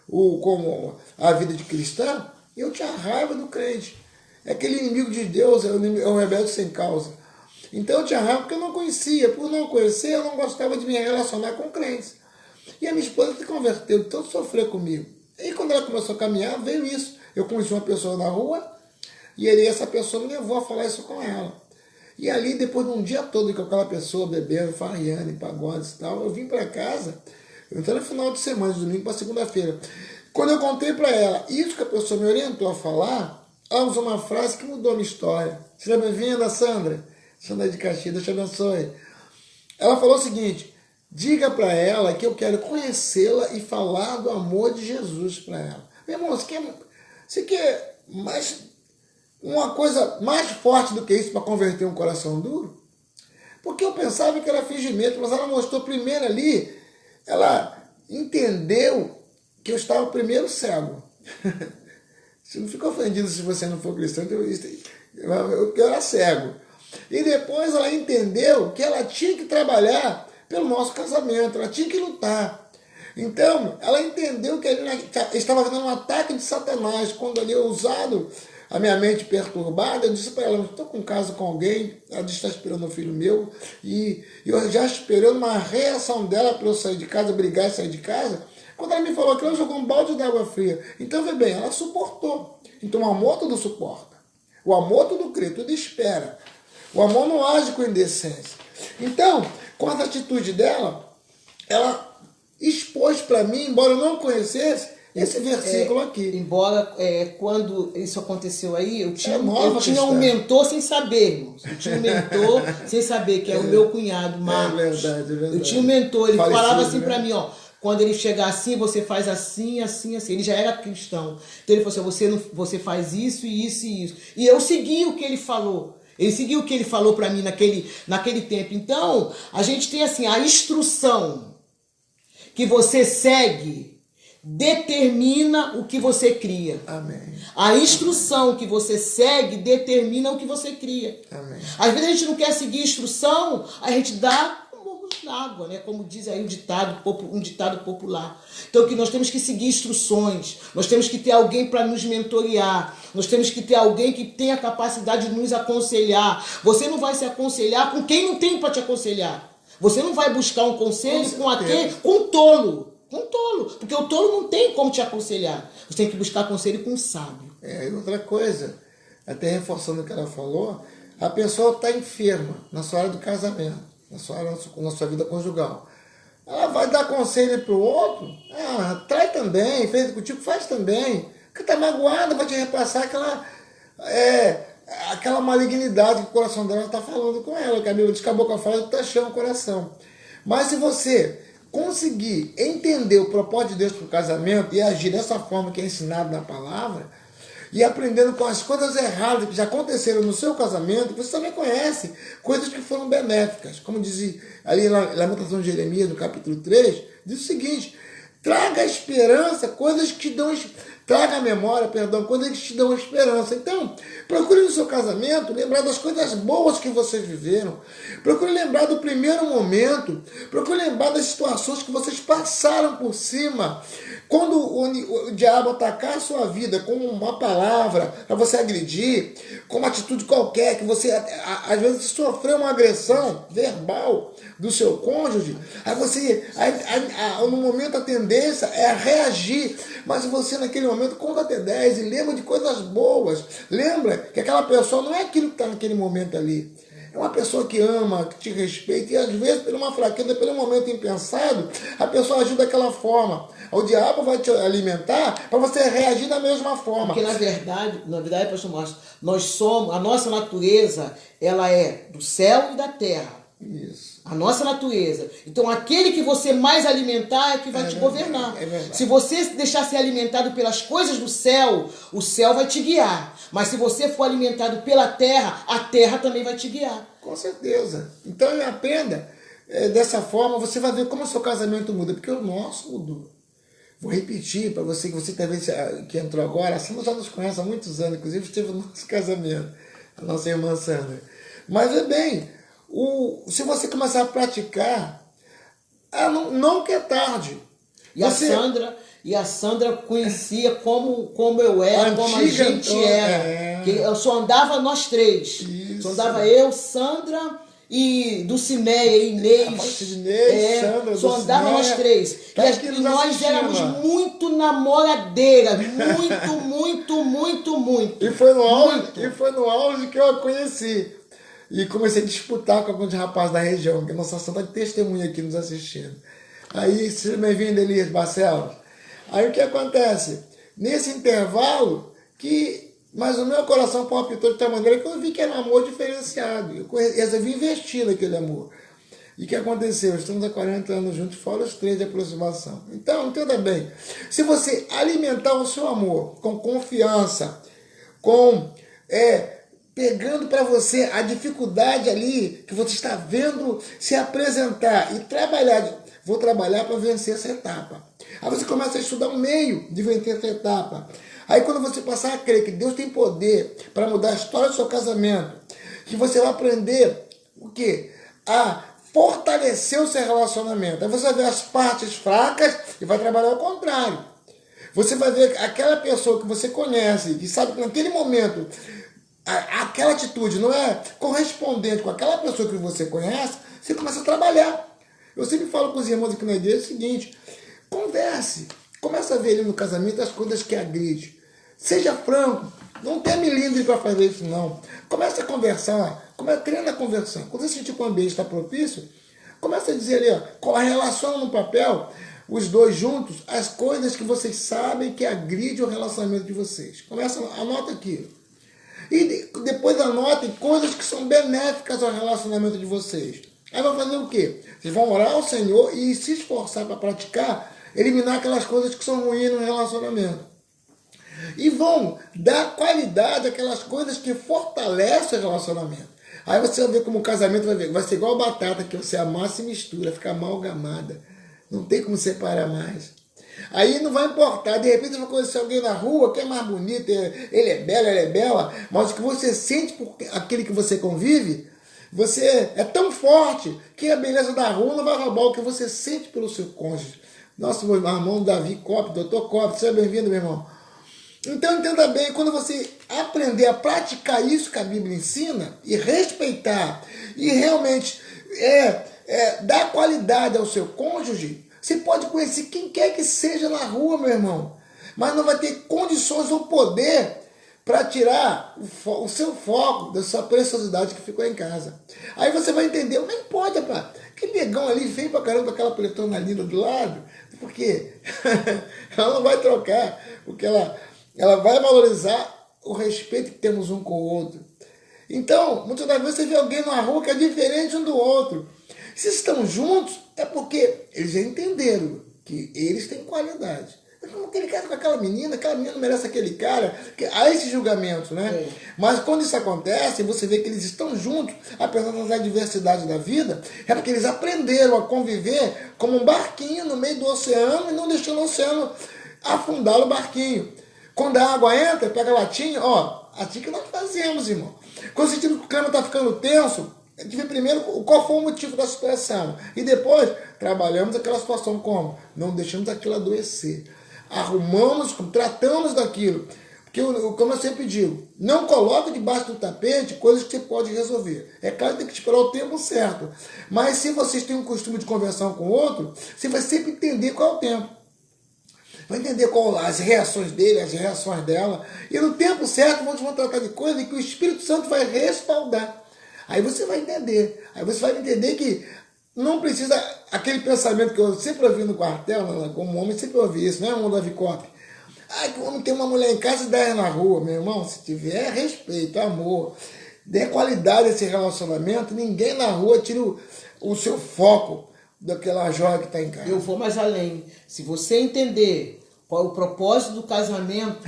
como a vida de cristã, eu tinha raiva do crente. É aquele inimigo de Deus, é o rebelde sem causa. Então eu tinha raiva porque eu não conhecia. Por não conhecer, eu não gostava de me relacionar com crentes. E a minha esposa se converteu, tanto sofreu comigo. E quando ela começou a caminhar, veio isso. Eu conheci uma pessoa na rua, e essa pessoa me levou a falar isso com ela. E ali, depois de um dia todo com aquela pessoa bebendo, farriando, pagodes e tal, eu vim para casa, eu entrei no final de semana, de domingo para segunda-feira. Quando eu contei para ela isso que a pessoa me orientou a falar, ela usou uma frase que mudou a minha história. Seja bem-vinda, Sandra. Sandra de Caxias, Deus te abençoe. Ela falou o seguinte: diga para ela que eu quero conhecê-la e falar do amor de Jesus para ela. Meu irmão, você quer uma coisa mais forte do que isso para converter um coração duro? Porque eu pensava que era fingimento, mas ela mostrou primeiro ali, ela entendeu que eu estava primeiro cego. Você não fica ofendido se você não for cristão, eu era cego. E depois ela entendeu que ela tinha que trabalhar pelo nosso casamento, ela tinha que lutar. Então, ela entendeu que ele estava havendo um ataque de Satanás, quando ali eu usado a minha mente perturbada, eu disse para ela, eu estou com um caso com alguém, ela disse que está esperando um filho meu, e eu já esperando uma reação dela para eu sair de casa, brigar e sair de casa. Quando ela me falou que ela jogou um balde de água fria. Então, vê bem, ela suportou. Então, o amor tudo suporta. O amor tudo crê, tudo espera. O amor não age com indecência. Então, com essa atitude dela, ela expôs para mim, embora eu não conhecesse, esse versículo aqui. Embora quando isso aconteceu aí, eu tinha nova um mentor sem saber, irmãos. Eu tinha um mentor sem saber, que é o meu cunhado, Marcos. É verdade. Eu tinha um mentor, ele Falecido, falava assim né? para mim, ó. Quando ele chegar assim, você faz assim, assim, assim. Ele já era cristão. Então ele falou assim, você faz isso e isso e isso. E eu segui o que ele falou. Ele seguiu o que ele falou para mim naquele tempo. Então, a gente tem assim, a instrução que você segue determina o que você cria. Amém. A instrução que você segue determina o que você cria. Amém. Às vezes a gente não quer seguir instrução, a gente dá água, né? Como diz aí um ditado popular. Então que nós temos que seguir instruções, nós temos que ter alguém para nos mentorear, nós temos que ter alguém que tenha a capacidade de nos aconselhar. Você não vai se aconselhar com quem não tem para te aconselhar. Você não vai buscar um conselho com um tolo. Com um tolo. Porque o tolo não tem como te aconselhar. Você tem que buscar conselho com um sábio. E outra coisa, até reforçando o que ela falou, a pessoa está enferma na sua área do casamento. Na sua vida conjugal. Ela vai dar conselho para o outro, trai também, fez contigo, faz também. Porque está magoada, vai te repassar aquela malignidade que o coração dela está falando com ela, que a Bíblia diz que a boca fala que está cheio o coração. Mas se você conseguir entender o propósito de Deus para o casamento e agir dessa forma que é ensinado na palavra, e aprendendo com as coisas erradas que já aconteceram no seu casamento, você também conhece coisas que foram benéficas. Como diz ali na Lamentação de Jeremias, no capítulo 3, diz o seguinte: traga a esperança, coisas que dão... Traga a memória, coisas que te dão esperança. Então, procure no seu casamento lembrar das coisas boas que vocês viveram. Procure lembrar do primeiro momento. Procure lembrar das situações que vocês passaram por cima. Quando o diabo atacar a sua vida com uma palavra para você agredir, com uma atitude qualquer, que você às vezes sofreu uma agressão verbal do seu cônjuge, no momento a tendência é reagir, mas você naquele momento conta até 10 e lembra de coisas boas. Lembra que aquela pessoa não é aquilo que está naquele momento ali. É uma pessoa que ama, que te respeita, e às vezes, por uma fraqueza, pelo momento impensado, a pessoa agiu daquela forma. O diabo vai te alimentar para você reagir da mesma forma. Porque na verdade, pastor Márcio, nós somos, a nossa natureza, ela é do céu e da terra. Isso. A nossa natureza. Então aquele que você mais alimentar é que vai te governar. Se você deixar ser alimentado pelas coisas do céu, o céu vai te guiar. Mas se você for alimentado pela terra, a terra também vai te guiar. Com certeza. Então aprenda. Dessa forma você vai ver como o seu casamento muda. Porque o nosso mudou. Vou repetir para você, que você talvez que entrou agora, a Sandra já nos conhece há muitos anos, inclusive esteve no nosso casamento, a nossa irmã Sandra. Mas é bem, se você começar a praticar, não que é tarde. E a Sandra conhecia como eu era, como a gente era. Que eu só andava nós três. Isso. Só andava eu, Sandra e Dulcineia, Inês. Sandra, só andava nós três. E nós éramos muito namoradeiras. Muito. E foi no auge que eu a conheci. E comecei a disputar com alguns rapazes da região, que a nossa santa testemunha aqui nos assistindo. Aí, seja bem-vindo, Elias Barcelos. Aí o que acontece? Nesse intervalo, mas o meu coração palpitou de tal maneira que eu vi que era um amor diferenciado. Eu resolvi investir naquele amor. E o que aconteceu? Estamos há 40 anos juntos, fora os 3 de aproximação. Então, entenda bem. Se você alimentar o seu amor com confiança, pegando para você a dificuldade ali que você está vendo se apresentar e vou trabalhar para vencer essa etapa. Aí você começa a estudar um meio de vencer essa etapa. Aí quando você passar a crer que Deus tem poder para mudar a história do seu casamento, que você vai aprender o quê? A fortalecer o seu relacionamento. Aí você vai ver as partes fracas e vai trabalhar ao contrário. Você vai ver aquela pessoa que você conhece, que sabe que naquele momento aquela atitude não é correspondente com aquela pessoa que você conhece, você começa a trabalhar. Eu sempre falo com os irmãos aqui na igreja o seguinte: Converse. Começa a ver ali no casamento as coisas que agridem. Seja franco. Não tenha milindre para fazer isso, não. Começa a conversar. Treina a conversão. Quando você sentir que o ambiente está propício, começa a dizer ali, ó, relaciona no papel, os dois juntos, as coisas que vocês sabem que agridem o relacionamento de vocês. Começa, anota aqui. E depois anotem coisas que são benéficas ao relacionamento de vocês. Aí vai fazer o quê? Vocês vão orar ao Senhor e se esforçar para praticar, eliminar aquelas coisas que são ruins no relacionamento. E vão dar qualidade àquelas coisas que fortalecem o relacionamento. Aí você vai ver como o casamento vai ser igual a batata, que você amassa e mistura, fica amalgamada. Não tem como separar mais. Aí não vai importar, de repente vai conhecer alguém na rua que é mais bonito, ele é belo, ela é bela, mas o que você sente por aquele que você convive, você é tão forte que a beleza da rua não vai roubar o que você sente pelo seu cônjuge. Nosso irmão Davi Cop, doutor Cop, seja bem-vindo, meu irmão. Então entenda bem, quando você aprender a praticar isso que a Bíblia ensina, e respeitar, e realmente dar qualidade ao seu cônjuge, você pode conhecer quem quer que seja na rua, meu irmão, mas não vai ter condições ou poder para tirar o seu foco da sua preciosidade que ficou em casa. Aí você vai entender, nem pode, rapaz, que negão ali vem pra caramba com aquela pretona linda do lado, porque ela não vai trocar, porque ela vai valorizar o respeito que temos um com o outro. Então, muitas das vezes você vê alguém na rua que é diferente um do outro. Se estão juntos, é porque eles já entenderam que eles têm qualidade. Como aquele cara com aquela menina não merece aquele cara. Há esse julgamento, né? É. Mas quando isso acontece, você vê que eles estão juntos, apesar das adversidades da vida, é porque eles aprenderam a conviver como um barquinho no meio do oceano e não deixando o oceano afundar o barquinho. Quando a água entra, pega a latinha, assim que nós fazemos, irmão. Quando sentimos que o clima está ficando tenso, a gente vê primeiro qual foi o motivo da situação. E depois, trabalhamos aquela situação como? Não deixamos aquilo adoecer. Arrumamos, tratamos daquilo. Porque, como eu sempre digo, não coloque debaixo do tapete coisas que você pode resolver. É claro que tem que esperar o tempo certo. Mas se vocês têm um costume de conversar com o outro, você vai sempre entender qual é o tempo. Vai entender qual as reações dele, as reações dela. E no tempo certo vão tratar de coisas que o Espírito Santo vai respaldar. Aí você vai entender. Aí você vai entender que não precisa aquele pensamento que eu sempre ouvi no quartel, como homem, sempre ouvi isso, não é, irmão Davi Cop? Que o homem tem uma mulher em casa e 10 na rua, meu irmão. Se tiver respeito, amor, dê qualidade a esse relacionamento, ninguém na rua tira o seu foco daquela joia que está em casa. Eu vou mais além. Se você entender qual é o propósito do casamento,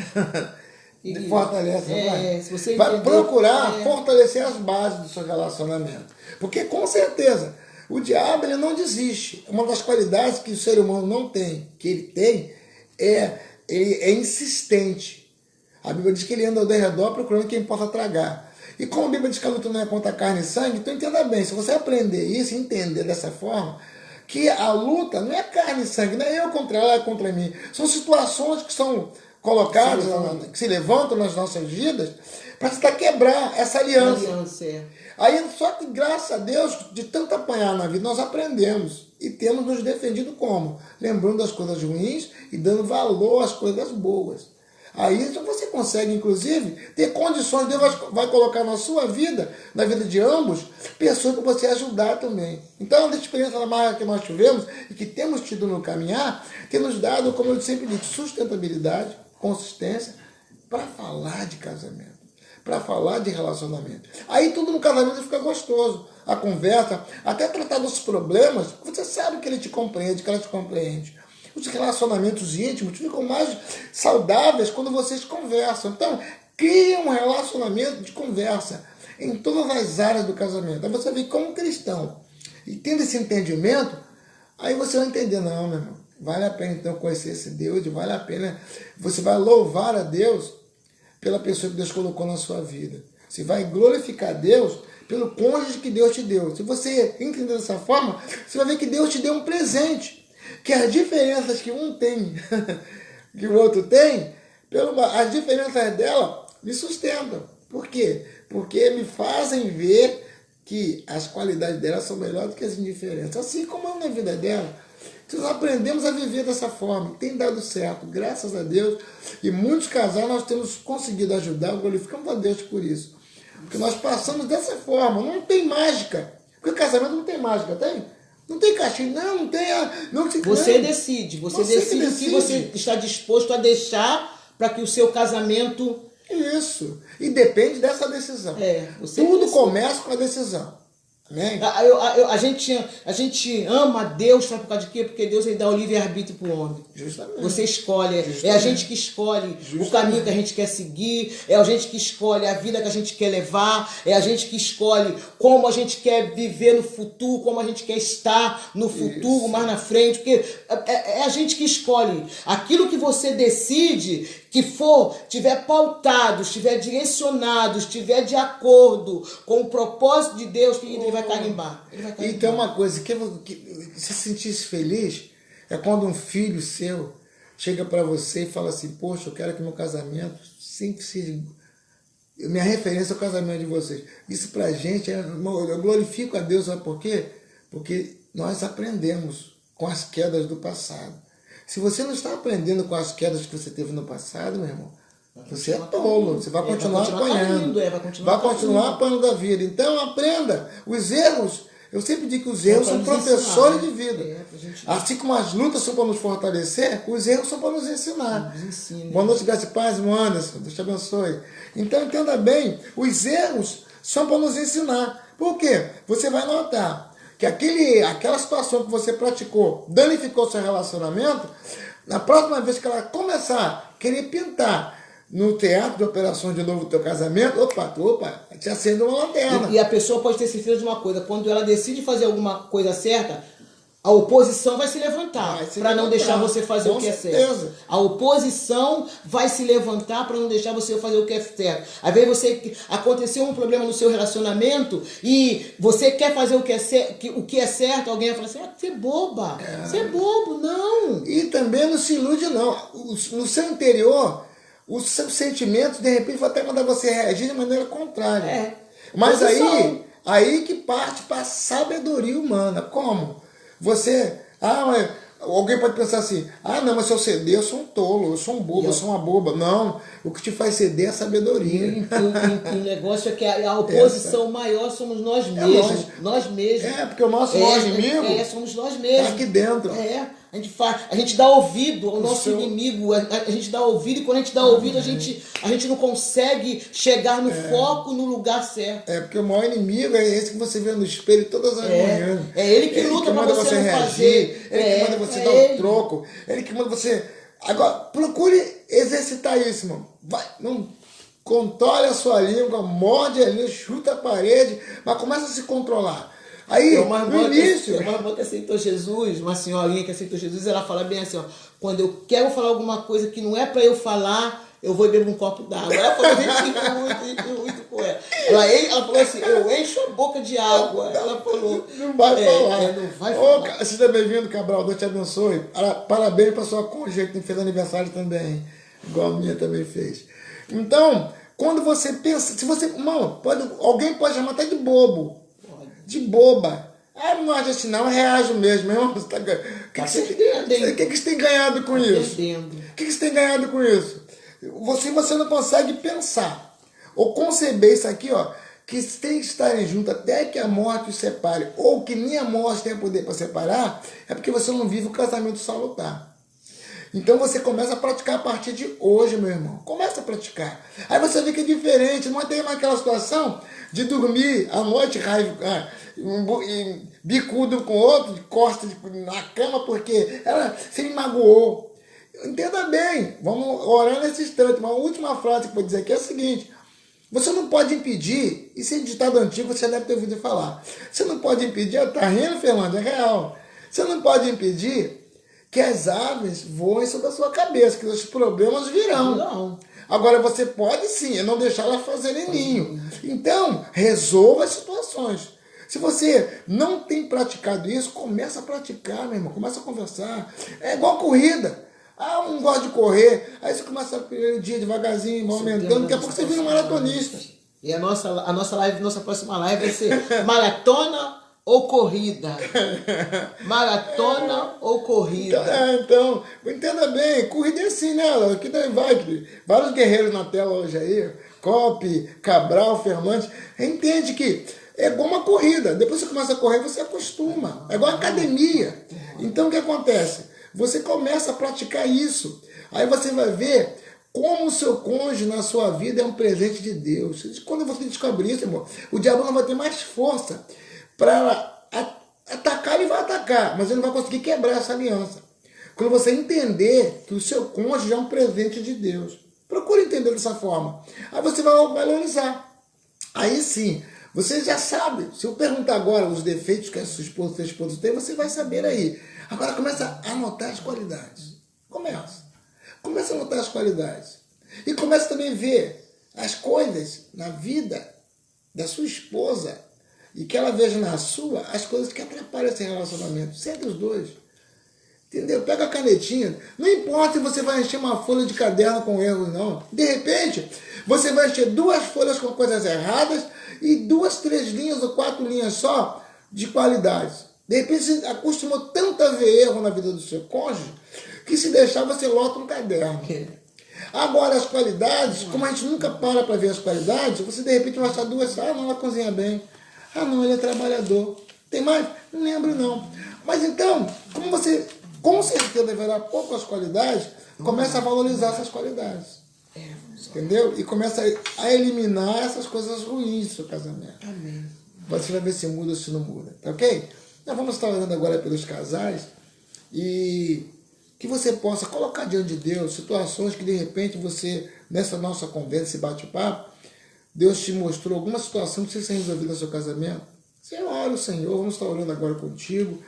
fortalece, se você vai procurar fortalecer as bases do seu relacionamento. Porque com certeza o diabo ele não desiste. Uma das qualidades que o ser humano não tem, que ele tem, ele é insistente. A Bíblia diz que ele anda ao redor procurando quem possa tragar. E como a Bíblia diz que a luta não é contra carne e sangue, então entenda bem, se você aprender isso, entender dessa forma, que a luta não é carne e sangue, não é eu contra ela, é contra mim. São situações que são colocadas, que se levantam nas nossas vidas, para tentar quebrar essa aliança. Aí, só que graças a Deus, de tanto apanhar na vida, nós aprendemos e temos nos defendido como? Lembrando das coisas ruins e dando valor às coisas boas. Aí você consegue, inclusive, ter condições, Deus vai colocar na sua vida, na vida de ambos, pessoas para você ajudar também. Então, a experiência da marca que nós tivemos e que temos tido no caminhar, tem nos dado, como eu sempre digo, sustentabilidade, consistência, para falar de casamento, para falar de relacionamento. Aí tudo no casamento fica gostoso. A conversa, até tratar dos problemas, você sabe que ele te compreende, que ela te compreende. Os relacionamentos íntimos ficam mais saudáveis quando vocês conversam. Então, cria um relacionamento de conversa em todas as áreas do casamento. Aí você vê como cristão. E tendo esse entendimento, aí você vai entender, não, meu irmão, vale a pena então conhecer esse Deus, vale a pena, você vai louvar a Deus pela pessoa que Deus colocou na sua vida. Você vai glorificar Deus pelo cônjuge que Deus te deu. Se você entender dessa forma, você vai ver que Deus te deu um presente. Que as diferenças que um tem, que o outro tem, as diferenças dela me sustentam. Por quê? Porque me fazem ver que as qualidades dela são melhores do que as indiferenças. Assim como é na vida dela. Então aprendemos a viver dessa forma. Tem dado certo, graças a Deus. E muitos casais nós temos conseguido ajudar, glorificamos a Deus por isso. Porque nós passamos dessa forma, não tem mágica. Porque o casamento não tem mágica, tem? Não tem caixinha, não tem. Não, você decide o que você está disposto a deixar para que o seu casamento... Isso. E depende dessa decisão. Tudo começa com a decisão. Amém? A gente ama a Deus, sabe por causa de quê? Porque Deus ele dá o livre-arbítrio para o homem. Justamente. Você escolhe. É a gente que escolhe o caminho que a gente quer seguir, é a gente que escolhe a vida que a gente quer levar, é a gente que escolhe como a gente quer viver no futuro, como a gente quer estar no futuro, mais na frente, porque é a gente que escolhe. Aquilo que você decide, que tiver pautado, estiver direcionado, estiver de acordo com o propósito de Deus, que ele vai carimbar. Então uma coisa, que se sentisse feliz, é quando um filho seu chega para você e fala assim, poxa, eu quero que meu casamento sempre seja... Minha referência é o casamento de vocês. Isso pra gente, eu glorifico a Deus, sabe por quê? Porque nós aprendemos com as quedas do passado. Se você não está aprendendo com as quedas que você teve no passado, meu irmão, você é tolo, você vai continuar apanhando. Vai continuar apanhando da vida. Então aprenda. Os erros, eu sempre digo que os erros são professores de vida. Assim como as lutas são para nos fortalecer, os erros são para nos ensinar. Boa noite, graça e paz, irmão Anderson. Deus te abençoe. Então entenda bem, os erros são para nos ensinar. Por quê? Você vai notar que aquela situação que você praticou danificou seu relacionamento, na próxima vez que ela começar a querer pintar no teatro de operações de novo o teu casamento, opa, te acende uma lanterna. E a pessoa pode ter certeza de uma coisa, quando ela decide fazer alguma coisa certa, a oposição vai se levantar para não deixar você fazer o que é certo. A oposição vai se levantar para não deixar você fazer o que é certo. Às vezes aconteceu um problema no seu relacionamento e você quer fazer o que é certo, alguém vai falar assim, você é boba, você é bobo, não. E também não se ilude não. No seu interior, os seus sentimentos de repente vão até mandar você reagir de maneira contrária. Mas aí que parte para a sabedoria humana. Como? Alguém pode pensar assim, não, mas se eu ceder, eu sou um tolo, eu sou um bobo, eu sou uma boba. Não, o que te faz ceder é a sabedoria. O negócio é que a oposição maior somos nós mesmos. Nós mesmos. Porque o nosso maior inimigo somos nós mesmos. Está aqui dentro. A gente dá ouvido ao nosso inimigo, a gente dá ouvido, e quando a gente dá ouvido, a gente não consegue chegar no foco, no lugar certo. Porque o maior inimigo é esse que você vê no espelho todas as manhãs. É ele que luta para você não reagir, fazer. Ele que manda você dar o troco, ele que manda você... Agora, procure exercitar isso, irmão. Não controle a sua língua, morde a língua, chuta a parede, mas começa a se controlar. Aí, no início... Uma irmã que aceitou Jesus, uma senhorinha que aceitou Jesus, ela fala bem assim, quando eu quero falar alguma coisa que não é para eu falar, eu vou beber um copo d'água. Ela falou, a gente ri muito com ela. Ela falou assim, eu encho a boca de água. Ela falou... Não vai falar. Não vai falar. Seja bem-vindo, Cabral, Deus te abençoe. Parabéns para sua cônjuge que fez aniversário também, igual a minha também fez. Então, quando você pensa, alguém pode chamar até de bobo. De boba. Não age assim não, reage mesmo. O que você tem ganhado com isso? O que você tem ganhado com isso? Você não consegue pensar ou conceber isso aqui, que tem que estarem juntos até que a morte os separe, ou que nem a morte tenha poder para separar, é porque você não vive o casamento salutar. Então você começa a praticar a partir de hoje, meu irmão. Começa a praticar. Aí você vê que é diferente. Não tem mais aquela situação de dormir à noite, bicudo com o outro, de costas na cama, porque você me magoou. Entenda bem. Vamos orar nesse instante. Uma última frase que eu vou dizer aqui é a seguinte. Você não pode impedir, isso é ditado antigo, você deve ter ouvido falar. Você não pode impedir, tá rindo, Fernando? É real. Você não pode impedir que as aves voem sobre a sua cabeça, que os problemas virão. Não. Agora você pode sim, não deixar elas fazerem ninho. Então, resolva as situações. Se você não tem praticado isso, começa a praticar, meu irmão. Começa a conversar. É igual corrida. Não gosto de correr. Aí você começa o dia devagarzinho, aumentando. Daqui a pouco você vira um maratonista. E a nossa live, nossa próxima live vai ser maratona ou corrida? Maratona ou corrida? Então, entenda bem, corrida é assim, né? Aqui vai vários guerreiros na tela hoje aí, Coppi, Cabral, Fernandes. Entende que é igual uma corrida. Depois que você começa a correr, você acostuma. É igual uma academia. Então, o que acontece? Você começa a praticar isso. Aí você vai ver como o seu cônjuge na sua vida é um presente de Deus. Quando você descobre isso, irmão, o diabo não vai ter mais força para atacar. Ele vai atacar, mas ele não vai conseguir quebrar essa aliança. Quando você entender que o seu cônjuge é um presente de Deus, procure entender dessa forma. Aí você vai valorizar. Aí sim, você já sabe. Se eu perguntar agora os defeitos que a sua esposa tem, você vai saber aí. Agora começa a anotar as qualidades. Começa a anotar as qualidades. E começa também a ver as coisas na vida da sua esposa e que ela veja na sua as coisas que atrapalham esse relacionamento. Segue os dois. Entendeu? Pega a canetinha. Não importa se você vai encher uma folha de caderno com erros, não. De repente, você vai encher 2 folhas com coisas erradas e 2, 3 linhas ou 4 linhas só de qualidades. De repente, você acostumou tanto a ver erro na vida do seu cônjuge que se deixar, você lota um caderno. Agora, as qualidades, como a gente nunca para ver as qualidades, você de repente vai achar 2, não, ela cozinha bem. Não, ele é trabalhador. Tem mais? Não lembro, não. Mas então, como você com certeza verá pouco as qualidades, começa a valorizar essas qualidades. Entendeu? E começa a eliminar essas coisas ruins do seu casamento. Amém. Você vai ver se muda ou se não muda. Tá ok? Nós vamos estar orando agora pelos casais e que você possa colocar diante de Deus situações que de repente você, nessa nossa conversa, esse bate-papo, Deus te mostrou alguma situação que precisa ser resolvida no seu casamento. Você ora o Senhor, vamos estar orando agora contigo.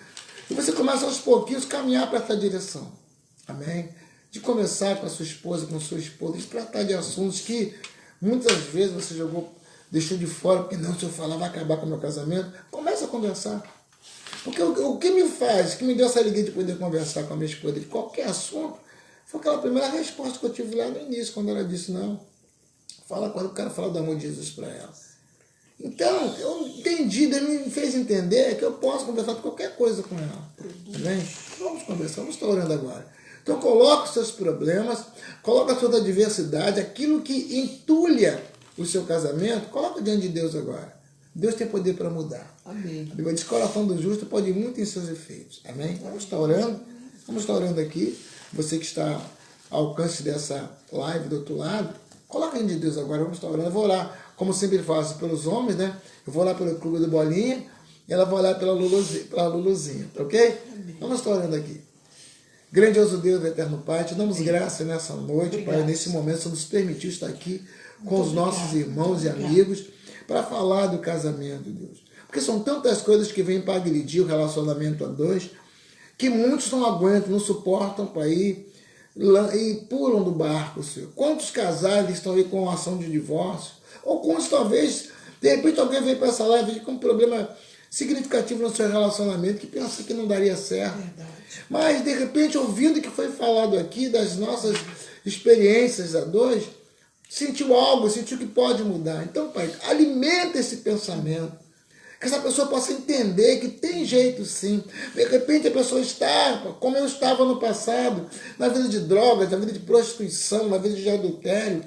E você começa aos pouquinhos a caminhar para essa direção. Amém? De conversar com a sua esposa, com sua esposa, de tratar de assuntos que muitas vezes você deixou de fora, porque não, se eu falar vai acabar com o meu casamento. Começa a conversar. Porque o que me faz, que me deu essa alegria de poder conversar com a minha esposa de qualquer assunto, foi aquela primeira resposta que eu tive lá no início, quando ela disse, não, fala quando eu quero falar do amor de Jesus para ela. Então, eu entendi, Deus me fez entender que eu posso conversar de qualquer coisa com ela. Amém? Vamos conversar, vamos estar orando agora. Então, coloque os seus problemas, coloque a sua adversidade, aquilo que entulha o seu casamento, coloque diante de Deus agora. Deus tem poder para mudar. Amém. A Bíblia diz que o coração do justo pode ir muito em seus efeitos. Amém? Vamos estar orando aqui. Você que está ao alcance dessa live do outro lado, coloca diante de Deus agora, vamos estar orando. Eu vou orar, como sempre faço, pelos homens, né? Eu vou orar pelo Clube do Bolinha e ela vai orar pela Luluzinha, tá ok? Amém. Vamos estar orando aqui. Grandioso Deus, eterno Pai, te damos graça nessa noite, Pai, nesse momento, você nos permitiu estar aqui com os nossos irmãos e amigos para falar do casamento, Deus. Porque são tantas coisas que vêm para agredir o relacionamento a dois, que muitos não aguentam, não suportam para ir e pulam do barco, Senhor. Quantos casais estão aí com ação de divórcio? Ou quantos talvez, de repente alguém veio para essa live com um problema significativo no seu relacionamento, que pensa que não daria certo. Verdade. Mas, de repente, ouvindo o que foi falado aqui, das nossas experiências a dois, sentiu algo, sentiu que pode mudar. Então, Pai, alimenta esse pensamento. Que essa pessoa possa entender que tem jeito sim. De repente a pessoa está, como eu estava no passado, na vida de drogas, na vida de prostituição, na vida de adultério.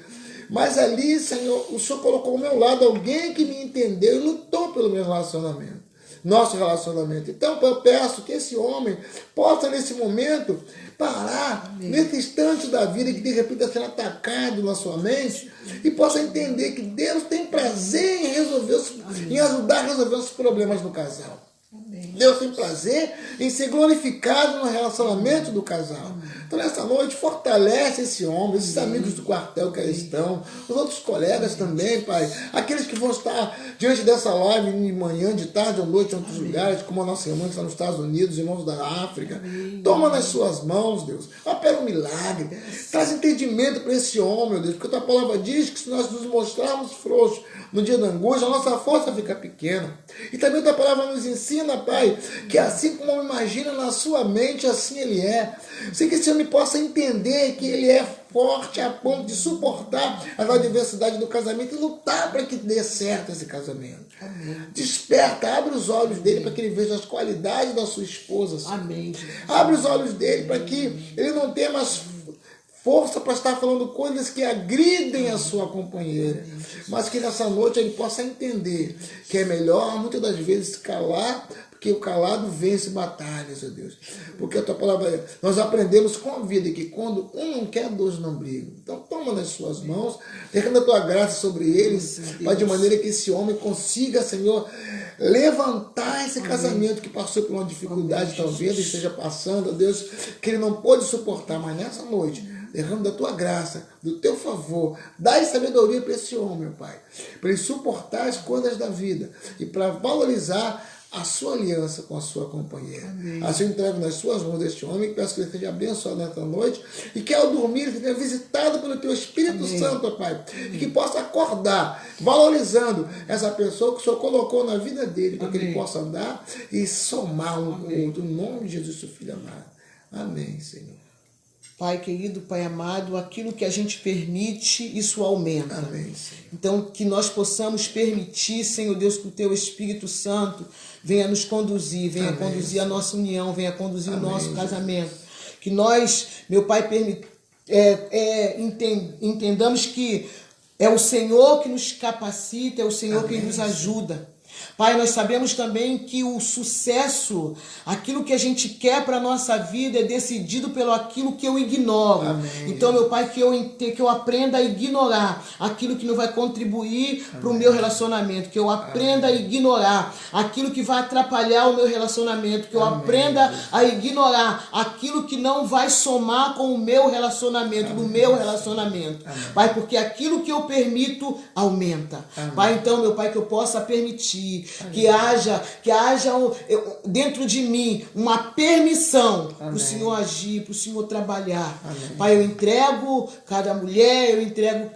Mas ali, Senhor, o Senhor colocou ao meu lado alguém que me entendeu e lutou pelo meu relacionamento. Nosso relacionamento. Então, eu peço que esse homem possa, nesse momento, parar, nesse instante da vida que de repente está sendo atacado na sua mente, e possa entender que Deus tem prazer em em ajudar a resolver os problemas do casal. Amém. Deus tem prazer em ser glorificado no relacionamento do casal. Então, nessa noite, fortalece esse homem, esses amigos do quartel que aí estão, os outros colegas também, Pai, aqueles que vão estar diante dessa live de manhã, de tarde ou noite em outros lugares, como a nossa irmã que está nos Estados Unidos, irmãos da África. Toma nas suas mãos, Deus, opera um milagre, traz entendimento para esse homem, meu Deus, porque a tua palavra diz que se nós nos mostrarmos frouxos no dia da angústia, a nossa força fica pequena. E também a tua palavra nos ensina, Pai, que assim como imagina na sua mente, assim ele é. Sei que esse homem possa entender que ele é forte a ponto de suportar as adversidades do casamento e lutar para que dê certo esse casamento. Amém. Desperta, abre os olhos dele para que ele veja as qualidades da sua esposa. Senhor. Amém. Abre os olhos dele para que ele não tenha mais força para estar falando coisas que agridem a sua companheira, mas que nessa noite ele possa entender que é melhor muitas das vezes calar, porque o calado vence batalhas, ó Deus. Porque a tua palavra, nós aprendemos com a vida que quando um não quer, dois não brigam. Então toma nas suas mãos, derrama a tua graça sobre eles, Pai, de maneira que esse homem consiga, Senhor, levantar esse casamento que passou por uma dificuldade, talvez esteja passando, ó Deus, que ele não pôde suportar, mas nessa noite, derrama da tua graça, do teu favor, dá sabedoria para esse homem, meu Pai, para ele suportar as coisas da vida e para valorizar a sua aliança com a sua companheira. Amém. Assim eu entrego nas suas mãos este homem, peço que ele seja abençoado nesta noite e que ao dormir ele seja visitado pelo teu Espírito Amém. Santo, Pai, Amém. E que possa acordar, valorizando essa pessoa que o Senhor colocou na vida dele, para que ele possa andar e somar um com o outro, em nome de Jesus, seu Filho amado. Amém, Senhor. Pai querido, Pai amado, aquilo que a gente permite, isso aumenta. Amém, então, que nós possamos permitir, Senhor Deus, que o Teu Espírito Santo venha nos conduzir, venha Amém, conduzir a nossa união, venha conduzir Amém, o nosso casamento. Que nós, meu Pai, entendamos que é o Senhor que nos capacita, é o Senhor Amém, que nos ajuda. Pai, nós sabemos também que o sucesso, aquilo que a gente quer para a nossa vida é decidido pelo aquilo que eu ignoro. Amém. Então, meu Pai, que eu aprenda a ignorar aquilo que não vai contribuir para o meu relacionamento, que eu aprenda Amém. A ignorar aquilo que vai atrapalhar o meu relacionamento, que eu Amém. Aprenda a ignorar aquilo que não vai somar com o meu relacionamento, Amém. Do meu relacionamento. Amém. Pai, porque aquilo que eu permito aumenta. Amém. Pai, então, meu Pai, que eu possa permitir que haja dentro de mim uma permissão para o Senhor agir, para o Senhor trabalhar. Amém. Pai, eu entrego cada mulher, eu entrego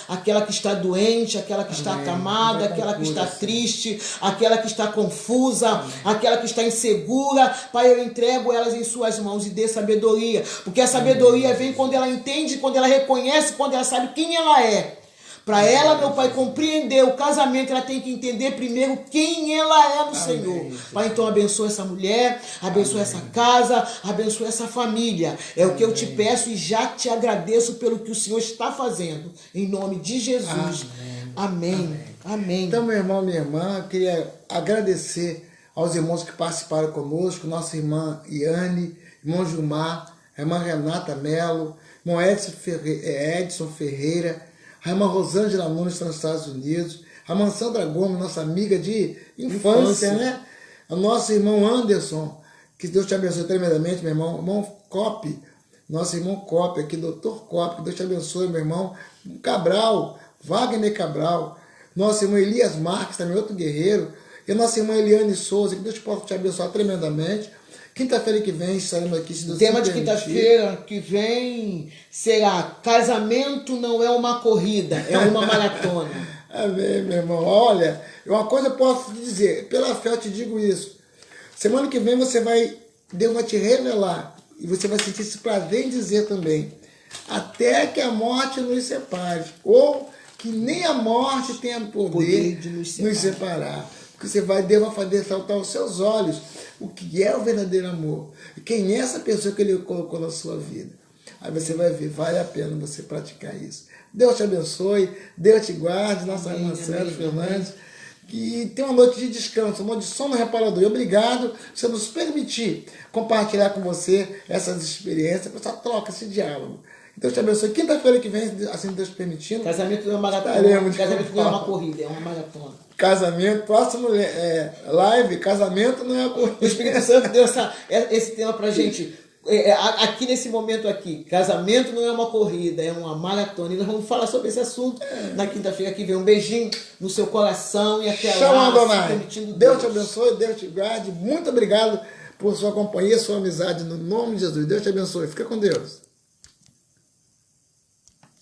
aquela que está doente, aquela que está acamada, aquela que está triste, aquela que está confusa, aquela que está insegura. Pai, eu entrego elas em suas mãos e dê sabedoria, porque a sabedoria vem quando ela entende, quando ela reconhece, quando ela sabe quem ela é. Para ela, meu Pai, compreender o casamento, ela tem que entender primeiro quem ela é no Amém. Senhor. Pai, então abençoa essa mulher, abençoa Amém. Essa casa, abençoa essa família. É Amém. O que eu te peço e já te agradeço pelo que o Senhor está fazendo. Em nome de Jesus. Amém. Amém. Amém. Então, meu irmão, minha irmã, eu queria agradecer aos irmãos que participaram conosco, nossa irmã Iane, irmão Gilmar, irmã Renata Melo, irmão Edson Ferreira, a irmã Rosângela Nunes, nos Estados Unidos, a irmã Sandra Gomes, nossa amiga de infância, né? O nosso irmão Anderson, que Deus te abençoe tremendamente, meu irmão Cop, nosso irmão Cop aqui, doutor Cop, que Deus te abençoe, meu irmão Cabral, Wagner Cabral, nosso irmão Elias Marques, também outro guerreiro, e a nossa irmã Eliane Souza, que Deus possa te abençoar tremendamente. Quinta-feira que vem estaremos aqui. O tema de quinta-feira que vem será: casamento não é uma corrida, é uma maratona. Amém, meu irmão. Olha, uma coisa eu posso te dizer, pela fé eu te digo isso. Semana que vem Deus vai te revelar e você vai sentir esse prazer em dizer também: até que a morte nos separe, ou que nem a morte tenha poder de nos separar. Porque Deus vai fazer saltar os seus olhos o que é o verdadeiro amor. E quem é essa pessoa que Ele colocou na sua vida. Aí você vai ver, vale a pena você praticar isso. Deus te abençoe, Deus te guarde, nossa irmã Sérgio Fernandes. Que tenha uma noite de descanso, uma noite de sono reparador. E obrigado por você nos permitir compartilhar com você essas experiências, essa troca, esse diálogo. Deus te abençoe. Quinta-feira que vem, assim Deus permitindo. Casamento não é uma maratona. Casamento não é uma corrida, é uma maratona. Casamento, próximo live, casamento não é uma corrida. O Espírito Santo deu esse tema pra gente. Aqui nesse momento aqui, casamento não é uma corrida, é uma maratona. E nós vamos falar sobre esse assunto na quinta-feira que vem. Um beijinho no seu coração e até lá. Deus te abençoe, Deus te guarde. Muito obrigado por sua companhia, sua amizade, no nome de Jesus. Deus te abençoe. Fica com Deus.